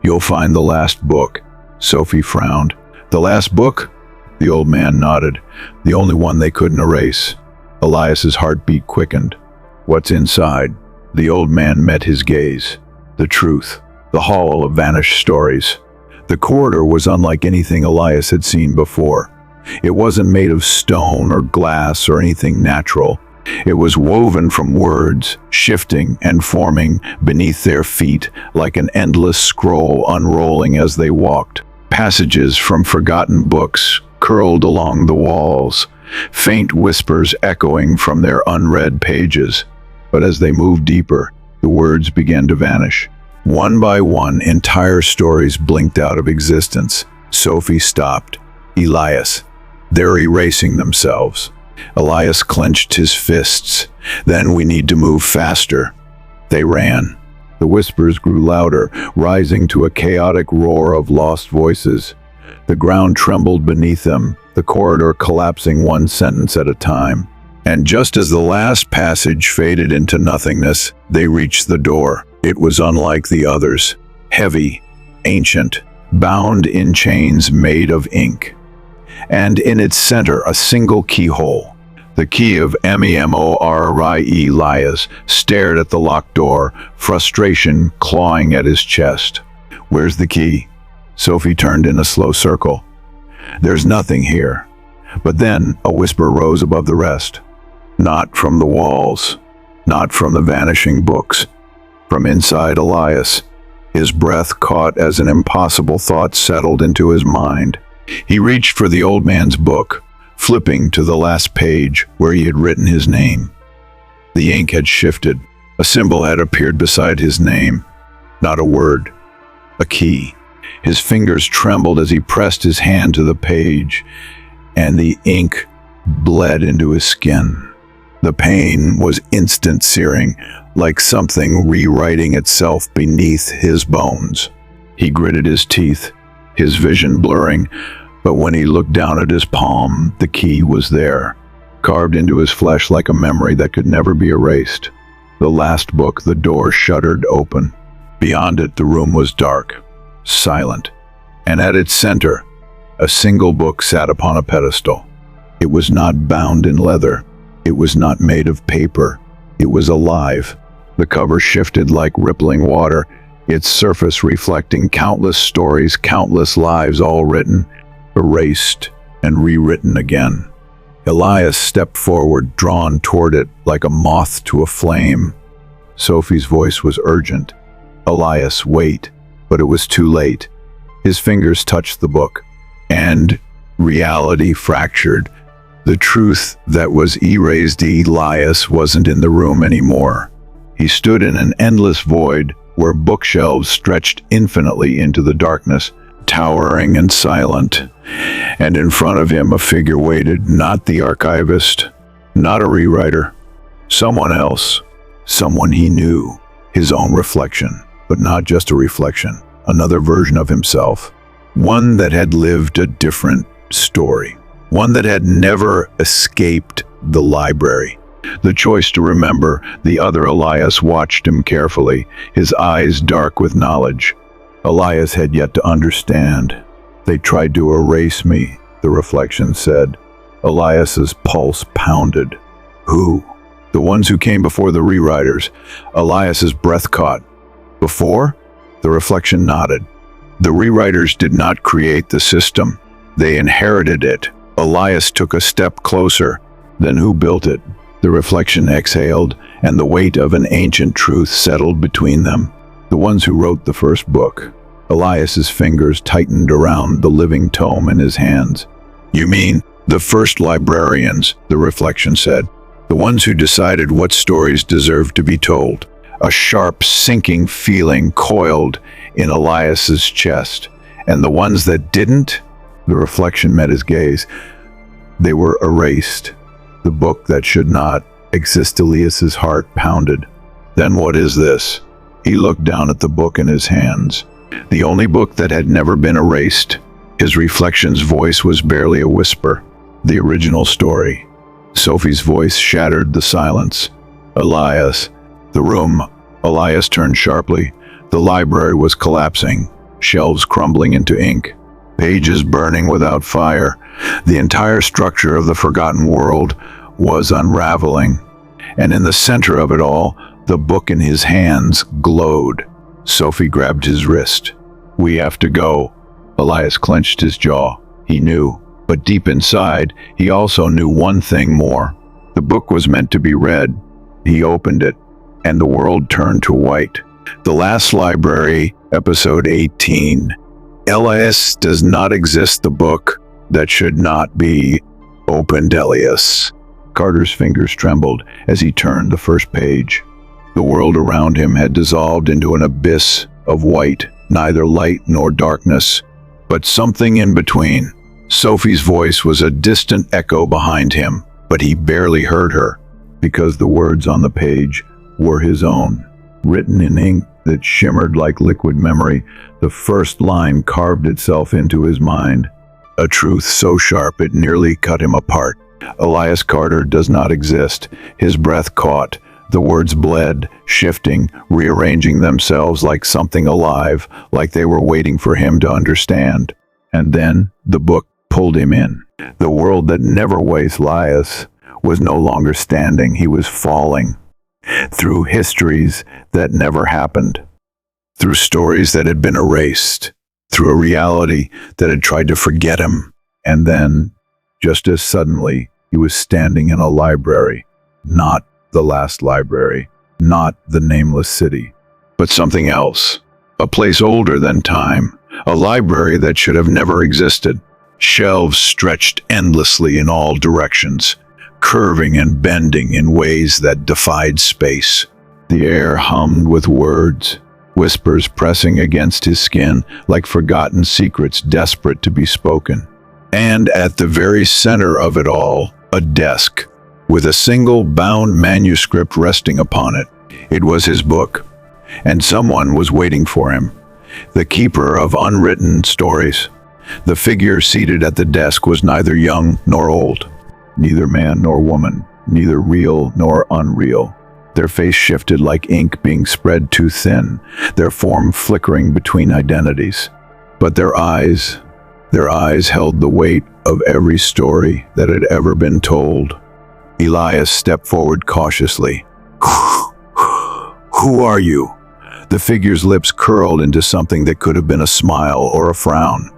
"you'll find the last book." Sophie frowned. "The last book?" The old man nodded. "The only one they couldn't erase." Elias's heartbeat quickened. "What's inside?" The old man met his gaze. The truth. The hall of vanished stories. The corridor was unlike anything Elias had seen before. It wasn't made of stone or glass or anything natural. It was woven from words, shifting and forming beneath their feet like an endless scroll unrolling as they walked. Passages from forgotten books curled along the walls, faint whispers echoing from their unread pages. But as they moved deeper, the words began to vanish. One by one, entire stories blinked out of existence. Sophie stopped. "Elias, they're erasing themselves." Elias clenched his fists. "Then we need to move faster." They ran. The whispers grew louder, rising to a chaotic roar of lost voices. The ground trembled beneath them, the corridor collapsing one sentence at a time. And just as the last passage faded into nothingness, they reached the door. It was unlike the others, heavy, ancient, bound in chains made of ink. And in its center, a single keyhole. The key of Memori. Elias stared at the locked door, frustration clawing at his chest. "Where's the key?" Sophie turned in a slow circle. "There's nothing here." But then a whisper rose above the rest. Not from the walls, not from the vanishing books. From inside Elias, his breath caught as an impossible thought settled into his mind. He reached for the old man's book, flipping to the last page where he had written his name. The ink had shifted. A symbol had appeared beside his name. Not a word, a key. His fingers trembled as he pressed his hand to the page, and the ink bled into his skin. The pain was instant searing, like something rewriting itself beneath his bones. He gritted his teeth, his vision blurring, but when he looked down at his palm, the key was there, carved into his flesh like a memory that could never be erased. The last book, the door shuddered open. Beyond it, the room was dark, silent, and at its center, a single book sat upon a pedestal. It was not bound in leather. It was not made of paper. It was alive. The cover shifted like rippling water, its surface reflecting countless stories, countless lives, all written, erased, and rewritten again. Elias stepped forward, drawn toward it like a moth to a flame. Sophie's voice was urgent. "Elias, wait." But it was too late. His fingers touched the book, and reality fractured. The truth that was erased, Elias wasn't in the room anymore. He stood in an endless void where bookshelves stretched infinitely into the darkness, towering and silent. And in front of him a figure waited, not the archivist, not a rewriter, someone else, someone he knew, his own reflection, but not just a reflection, another version of himself, one that had lived a different story. One that had never escaped the library. The choice to remember, the other Elias watched him carefully, his eyes dark with knowledge. Elias had yet to understand. "They tried to erase me," the reflection said. Elias's pulse pounded. "Who?" "The ones who came before the rewriters." Elias's breath caught. "Before?" The reflection nodded. "The rewriters did not create the system. They inherited it." Elias took a step closer. "Then who built it?" The reflection exhaled, and the weight of an ancient truth settled between them. "The ones who wrote the first book." Elias's fingers tightened around the living tome in his hands. "You mean the first librarians," the reflection said. "The ones who decided what stories deserved to be told." A sharp, sinking feeling coiled in Elias's chest. "And the ones that didn't?" The reflection met his gaze. "They were erased. The book that should not exist." Elias's heart pounded. "Then what is this?" He looked down at the book in his hands. The only book that had never been erased. His reflection's voice was barely a whisper. The original story. Sophie's voice shattered the silence. "Elias." The room. Elias turned sharply. The library was collapsing, shelves crumbling into ink, pages burning without fire. The entire structure of the forgotten world was unraveling. And in the center of it all, the book in his hands glowed. Sophie grabbed his wrist. "We have to go." Elias clenched his jaw. He knew, but deep inside, he also knew one thing more. The book was meant to be read. He opened it, and the world turned to white. The Last Library, Episode 18. Elias does not exist, the book that should not be opened. Elias. Carter's fingers trembled as he turned the first page. The world around him had dissolved into an abyss of white, neither light nor darkness, but something in between. Sophie's voice was a distant echo behind him, but he barely heard her, because the words on the page were his own, written in ink that shimmered like liquid memory. The first line carved itself into his mind, a truth so sharp it nearly cut him apart. Elias Carter does not exist. His breath caught. The words bled, shifting, rearranging themselves like something alive, like they were waiting for him to understand. And then the book pulled him in. The world that never was Elias was no longer standing. He was falling through histories that never happened, through stories that had been erased, through a reality that had tried to forget him. And then, just as suddenly, he was standing in a library, not the last library, not the nameless city, but something else, a place older than time, a library that should have never existed. Shelves stretched endlessly in all directions, curving and bending in ways that defied space. The air hummed with words, whispers pressing against his skin like forgotten secrets desperate to be spoken. And at the very center of it all, a desk, with a single bound manuscript resting upon it. It was his book, and someone was waiting for him, the keeper of unwritten stories. The figure seated at the desk was neither young nor old, neither man nor woman, neither real nor unreal. Their face shifted like ink being spread too thin, their form flickering between identities. But their eyes held the weight of every story that had ever been told. Elias stepped forward cautiously. "Who are you?" The figure's lips curled into something that could have been a smile or a frown.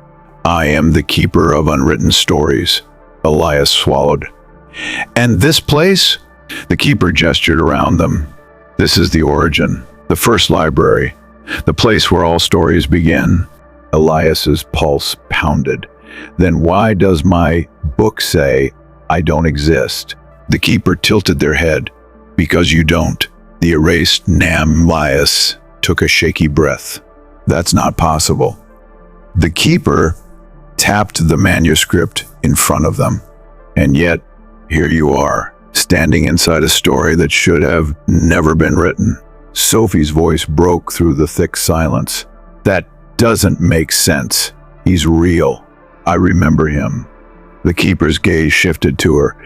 "I am the keeper of unwritten stories," Elias swallowed. "And this place?" The keeper gestured around them. "This is the origin, the first library, the place where all stories begin." Elias's pulse pounded. "Then why does my book say I don't exist?" The keeper tilted their head. "Because you don't." The erased Elias took a shaky breath. "That's not possible." The keeper tapped the manuscript in front of them. "And yet, here you are, standing inside a story that should have never been written." Sophie's voice broke through the thick silence. "That doesn't make sense. He's real. I remember him." The keeper's gaze shifted to her.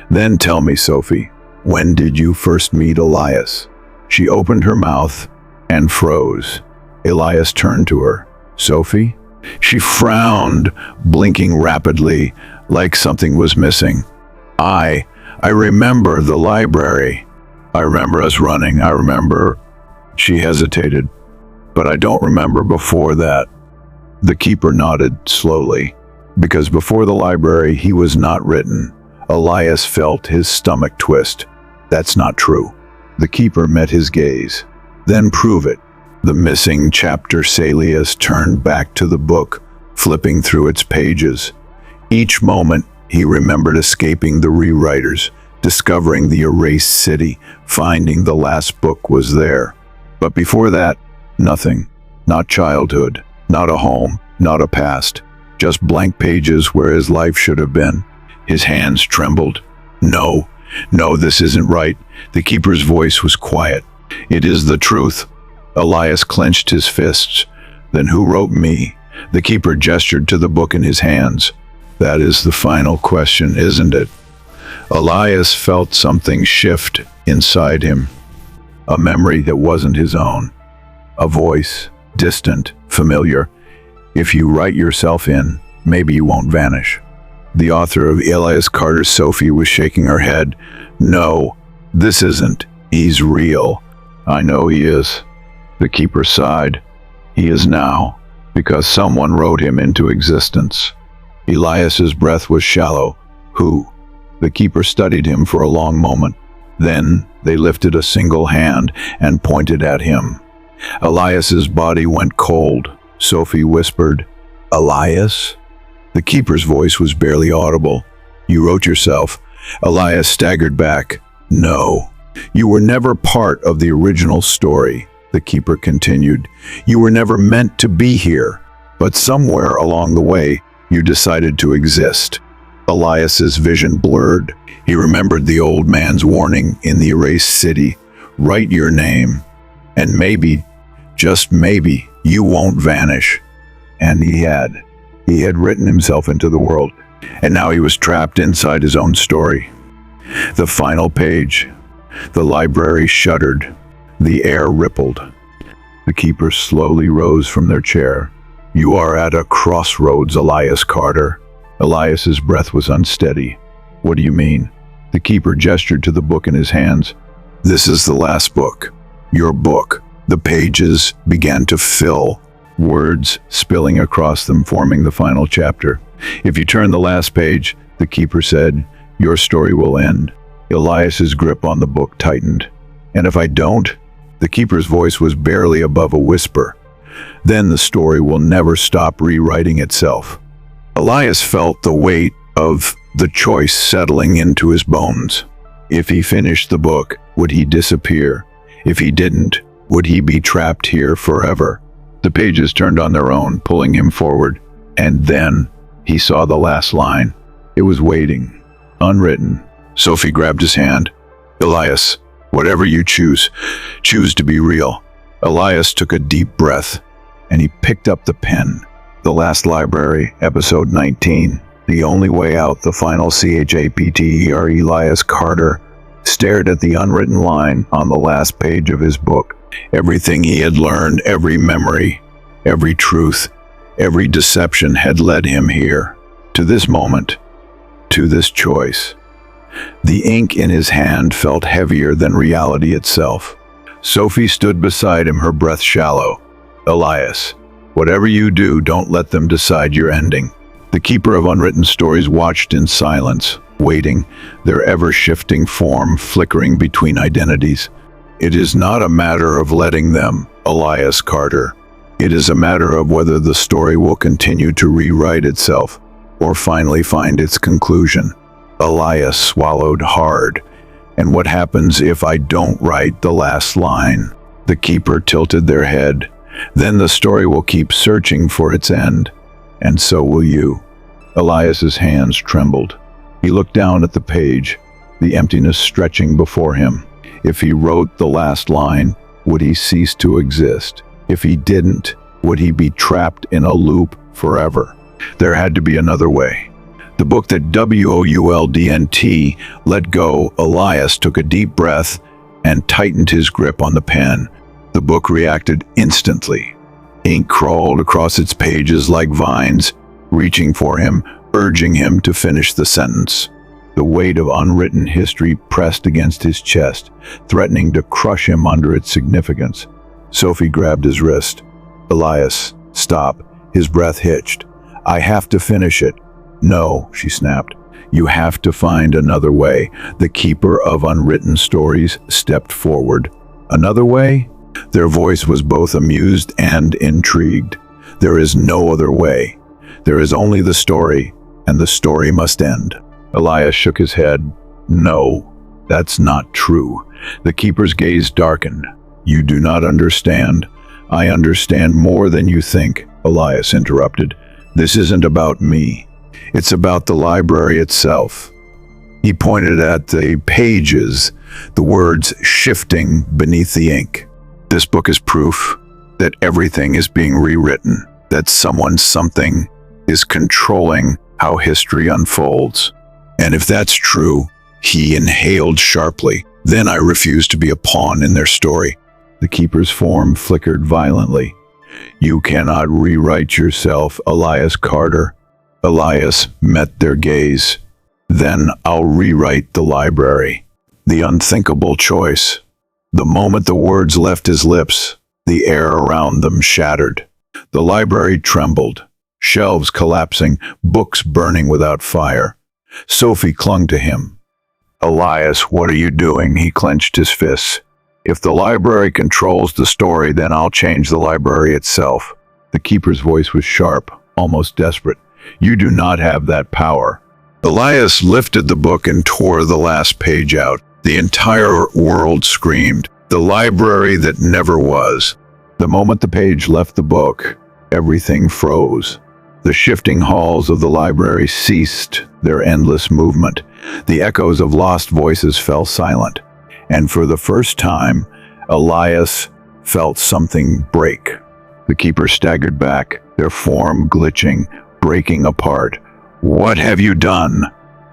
"Then tell me, Sophie, when did you first meet Elias?" She opened her mouth and froze. Elias turned to her. "Sophie?" She frowned, blinking rapidly, like something was missing. I remember the library. I remember us running. I remember." She hesitated. "But I don't remember before that." The keeper nodded slowly. "Because before the library, he was not written." Elias felt his stomach twist. "That's not true." The keeper met his gaze. "Then prove it." The missing chapter. Elias turned back to the book, flipping through its pages. Each moment, he remembered escaping the rewriters, discovering the erased city, finding the last book was there. But before that, nothing. Not childhood, not a home, not a past. Just blank pages where his life should have been. His hands trembled. No, this isn't right. The keeper's voice was quiet. It is the truth. Elias clenched his fists. Then who wrote me? The keeper gestured to the book in his hands. That is the final question, isn't it? Elias felt something shift inside him. A memory that wasn't his own. A voice, distant, familiar. If you write yourself in, maybe you won't vanish. The author of Elias Carter's Sophie was shaking her head. No, this isn't. He's real. I know he is. The keeper sighed. He is now, because someone wrote him into existence. Elias's breath was shallow. Who? The keeper studied him for a long moment. Then they lifted a single hand and pointed at him. Elias's body went cold. Sophie whispered, Elias? The keeper's voice was barely audible. You wrote yourself. Elias staggered back. No. You were never part of the original story, the keeper continued. You were never meant to be here. But somewhere along the way, you decided to exist. Elias's vision blurred. He remembered the old man's warning in the erased city. Write your name, and maybe, just maybe, you won't vanish. And he had. He had written himself into the world, and now he was trapped inside his own story. The final page. The library shuddered. The air rippled. The keepers slowly rose from their chair. You are at a crossroads, Elias Carter. Elias's breath was unsteady. What do you mean? The keeper gestured to the book in his hands. This is the last book. Your book. The pages began to fill, words spilling across them, forming the final chapter. If you turn the last page, the keeper said, your story will end. Elias's grip on the book tightened. And if I don't? The keeper's voice was barely above a whisper. Then the story will never stop rewriting itself. Elias felt the weight of the choice settling into his bones. If he finished the book, would he disappear? If he didn't, would he be trapped here forever? The pages turned on their own, pulling him forward. And then he saw the last line. It was waiting, unwritten. Sophie grabbed his hand. Elias, whatever you choose to be real. Elias took a deep breath, and he picked up the pen. The Last Library, Episode 19. The Only Way Out, the final chapter. Elias Carter stared at the unwritten line on the last page of his book. Everything he had learned, every memory, every truth, every deception had led him here, to this moment, to this choice. The ink in his hand felt heavier than reality itself. Sophie stood beside him, her breath shallow. Elias, whatever you do, don't let them decide your ending. The keeper of unwritten stories watched in silence, waiting, their ever-shifting form flickering between identities. It is not a matter of letting them, Elias Carter. It is a matter of whether the story will continue to rewrite itself, or finally find its conclusion. Elias swallowed hard. And what happens if I don't write the last line? The keeper tilted their head. Then the story will keep searching for its end. And so will you. Elias's hands trembled. He looked down at the page, the emptiness stretching before him. If he wrote the last line, would he cease to exist? If he didn't, would he be trapped in a loop forever? There had to be another way. The book that WOULDNT let go. Elias took a deep breath and tightened his grip on the pen. The book reacted instantly. Ink crawled across its pages like vines, reaching for him, urging him to finish the sentence. The weight of unwritten history pressed against his chest, threatening to crush him under its significance. Sophie grabbed his wrist. Elias, stop. His breath hitched. I have to finish it. No, she snapped. You have to find another way. The keeper of unwritten stories stepped forward. Another way? Their voice was both amused and intrigued. "There is no other way. There is only the story, and the story must end." Elias shook his head. "No, that's not true." The keeper's gaze darkened. "You do not understand. I understand more than you think," Elias interrupted. "This isn't about me. It's about the library itself." He pointed at the pages, the words shifting beneath the ink. "This book is proof that everything is being rewritten, that something is controlling how history unfolds. And if that's true," he inhaled sharply, "then I refuse to be a pawn in their story." The keeper's form flickered violently. "You cannot rewrite yourself, Elias Carter." Elias met their gaze. "Then I'll rewrite the library." The unthinkable choice. The moment the words left his lips, the air around them shattered. The library trembled, shelves collapsing, books burning without fire. Sophie clung to him. "Elias, what are you doing?" He clenched his fists. "If the library controls the story, then I'll change the library itself." The keeper's voice was sharp, almost desperate. "You do not have that power." Elias lifted the book and tore the last page out. The entire world screamed. The library that never was. The moment the page left the book, everything froze. The shifting halls of the library ceased their endless movement. The echoes of lost voices fell silent. And for the first time, Elias felt something break. The keeper staggered back, their form glitching, breaking apart. "What have you done?"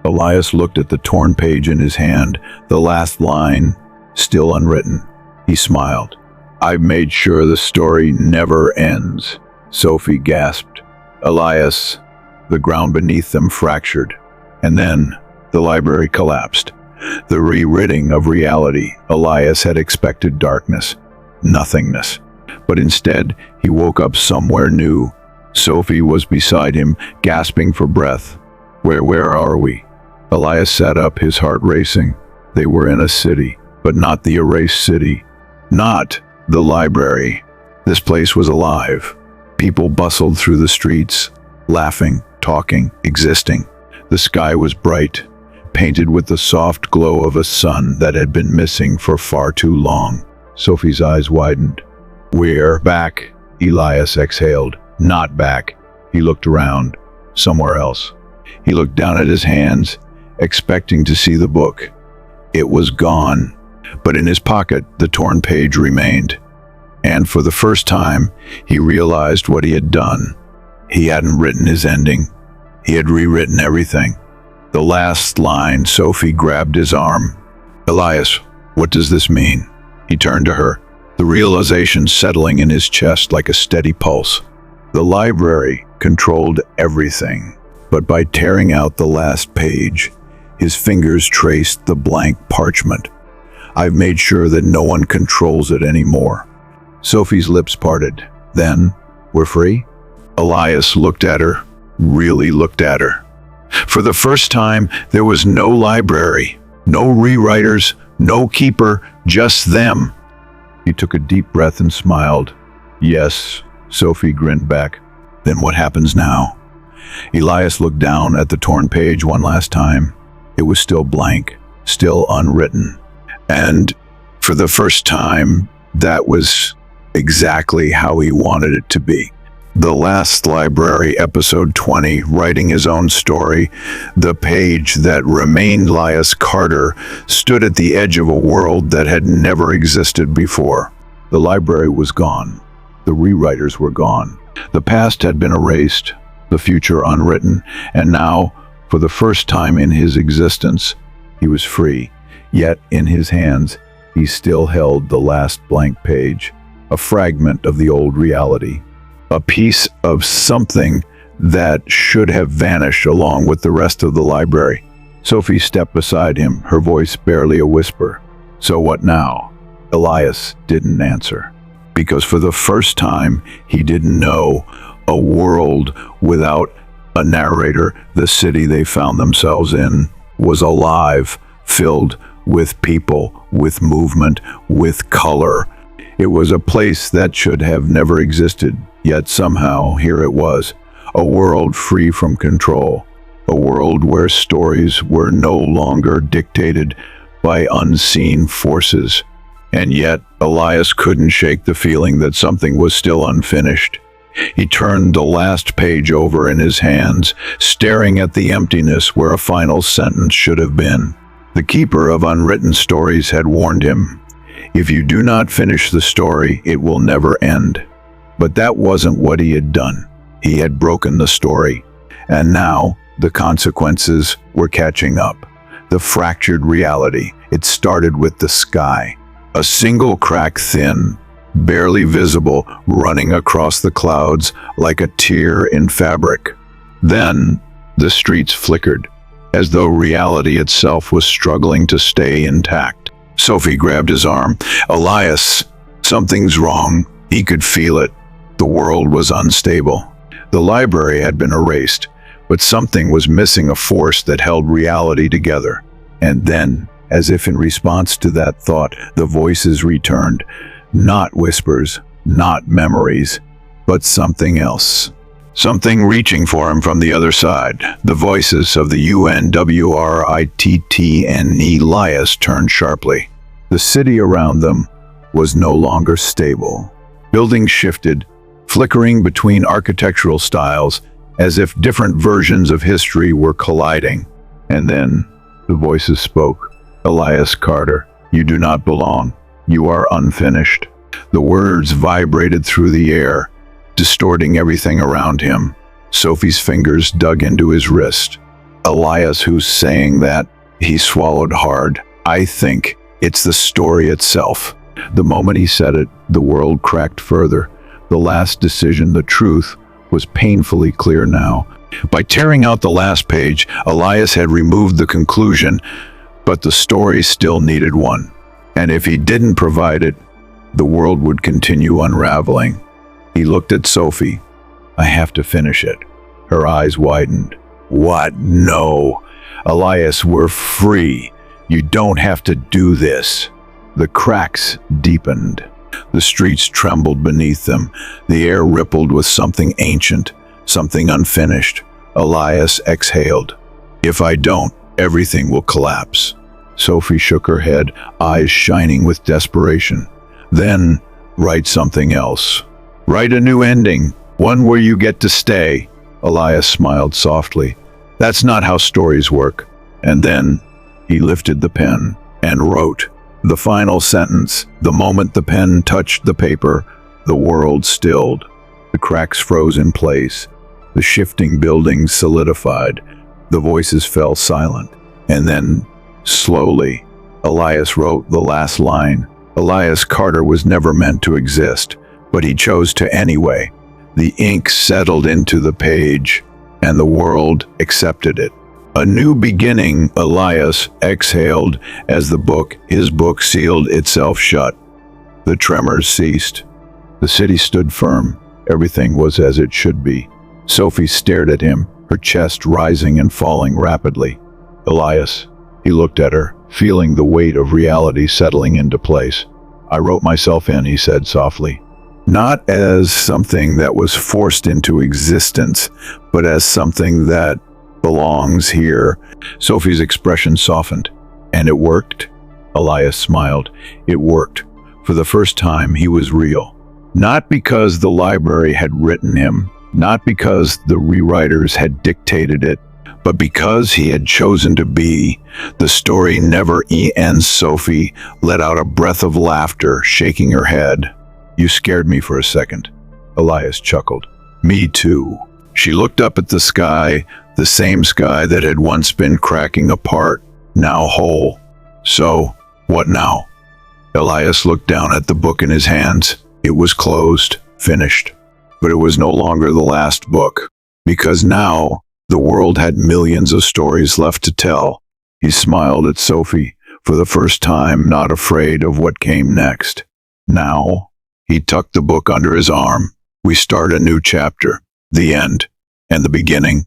Elias looked at the torn page in his hand, the last line still unwritten. He smiled. "I've made sure the story never ends." Sophie gasped. "Elias," the ground beneath them fractured. And then the library collapsed. The rewriting of reality. Elias had expected darkness, nothingness. But instead, he woke up somewhere new. Sophie was beside him, gasping for breath. Where are we?" Elias sat up, his heart racing. They were in a city, but not the erased city. Not the library. This place was alive. People bustled through the streets, laughing, talking, existing. The sky was bright, painted with the soft glow of a sun that had been missing for far too long. Sophie's eyes widened. "We're back," Elias exhaled. "Not back." He looked around, somewhere else. He looked down at his hands, expecting to see the book. It was gone, but in his pocket the torn page remained. And for the first time, he realized what he had done. He hadn't written his ending. He had rewritten everything. The last line. Sophie grabbed his arm. "Elias, what does this mean?" He turned to her, the realization settling in his chest like a steady pulse. The library controlled everything, but by tearing out the last page, his fingers traced the blank parchment. "I've made sure that no one controls it anymore." Sophie's lips parted. "Then, we're free?" Elias looked at her, really looked at her. For the first time, there was no library, no rewriters, no keeper, just them. He took a deep breath and smiled. "Yes," Sophie grinned back. "Then what happens now?" Elias looked down at the torn page one last time. It was still blank, still unwritten. And for the first time, that was exactly how he wanted it to be. The Last Library, episode 20, writing his own story. The page that remained Elias Carter stood at the edge of a world that had never existed before. The library was gone. The rewriters were gone. The past had been erased, the future unwritten, and now, for the first time in his existence, he was free. Yet in his hands, he still held the last blank page, a fragment of the old reality, a piece of something that should have vanished along with the rest of the library. Sophie stepped beside him, her voice barely a whisper. "So what now?" Elias didn't answer, because for the first time, he didn't know. A world without a narrator, the city they found themselves in, was alive, filled with people, with movement, with color. It was a place that should have never existed, yet somehow here it was, a world free from control, a world where stories were no longer dictated by unseen forces. And yet, Elias couldn't shake the feeling that something was still unfinished. He turned the last page over in his hands, staring at the emptiness where a final sentence should have been. The keeper of unwritten stories had warned him, "If you do not finish the story, it will never end." But that wasn't what he had done. He had broken the story, and now the consequences were catching up. The fractured reality. It started with the sky. A single crack thin, barely visible, running across the clouds like a tear in fabric. Then the streets flickered, as though reality itself was struggling to stay intact. Sophie grabbed his arm. "Elias, something's wrong." He could feel it. The world was unstable. The library had been erased, but something was missing, a force that held reality together. And then, as if in response to that thought, the voices returned. Not whispers, not memories, but something else. Something reaching for him from the other side. The voices of the UNWRITT. Elias turned sharply. The city around them was no longer stable. Buildings shifted, flickering between architectural styles, as if different versions of history were colliding. And then the voices spoke. "Elias Carter, you do not belong. You are unfinished." The words vibrated through the air, distorting everything around him. Sophie's fingers dug into his wrist. "Elias, who's saying that?" He swallowed hard. "I think it's the story itself." The moment he said it, the world cracked further. The last decision, the truth, was painfully clear now. By tearing out the last page, Elias had removed the conclusion, but the story still needed one. And if he didn't provide it, the world would continue unraveling. He looked at Sophie. "I have to finish it." Her eyes widened. "What? No. Elias, we're free. You don't have to do this." The cracks deepened. The streets trembled beneath them. The air rippled with something ancient, something unfinished. Elias exhaled. "If I don't, everything will collapse." Sophie shook her head, eyes shining with desperation. "Then, write something else. Write a new ending, one where you get to stay." Elias smiled softly. "That's not how stories work." And then he lifted the pen and wrote the final sentence. The moment the pen touched the paper, the world stilled. The cracks froze in place. The shifting buildings solidified. The voices fell silent. And then, slowly, Elias wrote the last line. Elias Carter was never meant to exist, but he chose to anyway. The ink settled into the page, and the world accepted it. A new beginning, Elias exhaled as his book sealed itself shut. The tremors ceased. The city stood firm. Everything was as it should be. Sophie stared at him, her chest rising and falling rapidly. "Elias," he looked at her, feeling the weight of reality settling into place. "I wrote myself in," he said softly. "Not as something that was forced into existence, but as something that belongs here." Sophie's expression softened. "And it worked?" Elias smiled. "It worked. For the first time, he was real. Not because the library had written him, not because the rewriters had dictated it, but because he had chosen to be. The story never ends." Sophie let out a breath of laughter, shaking her head. "You scared me for a second." Elias chuckled. "Me too." She looked up at the sky, the same sky that had once been cracking apart, now whole. "So, what now?" Elias looked down at the book in his hands. It was closed, finished. But it was no longer the last book, because now the world had millions of stories left to tell. He smiled at Sophie, for the first time not afraid of what came next. "Now," he tucked the book under his arm, "we start a new chapter, the end, and the beginning."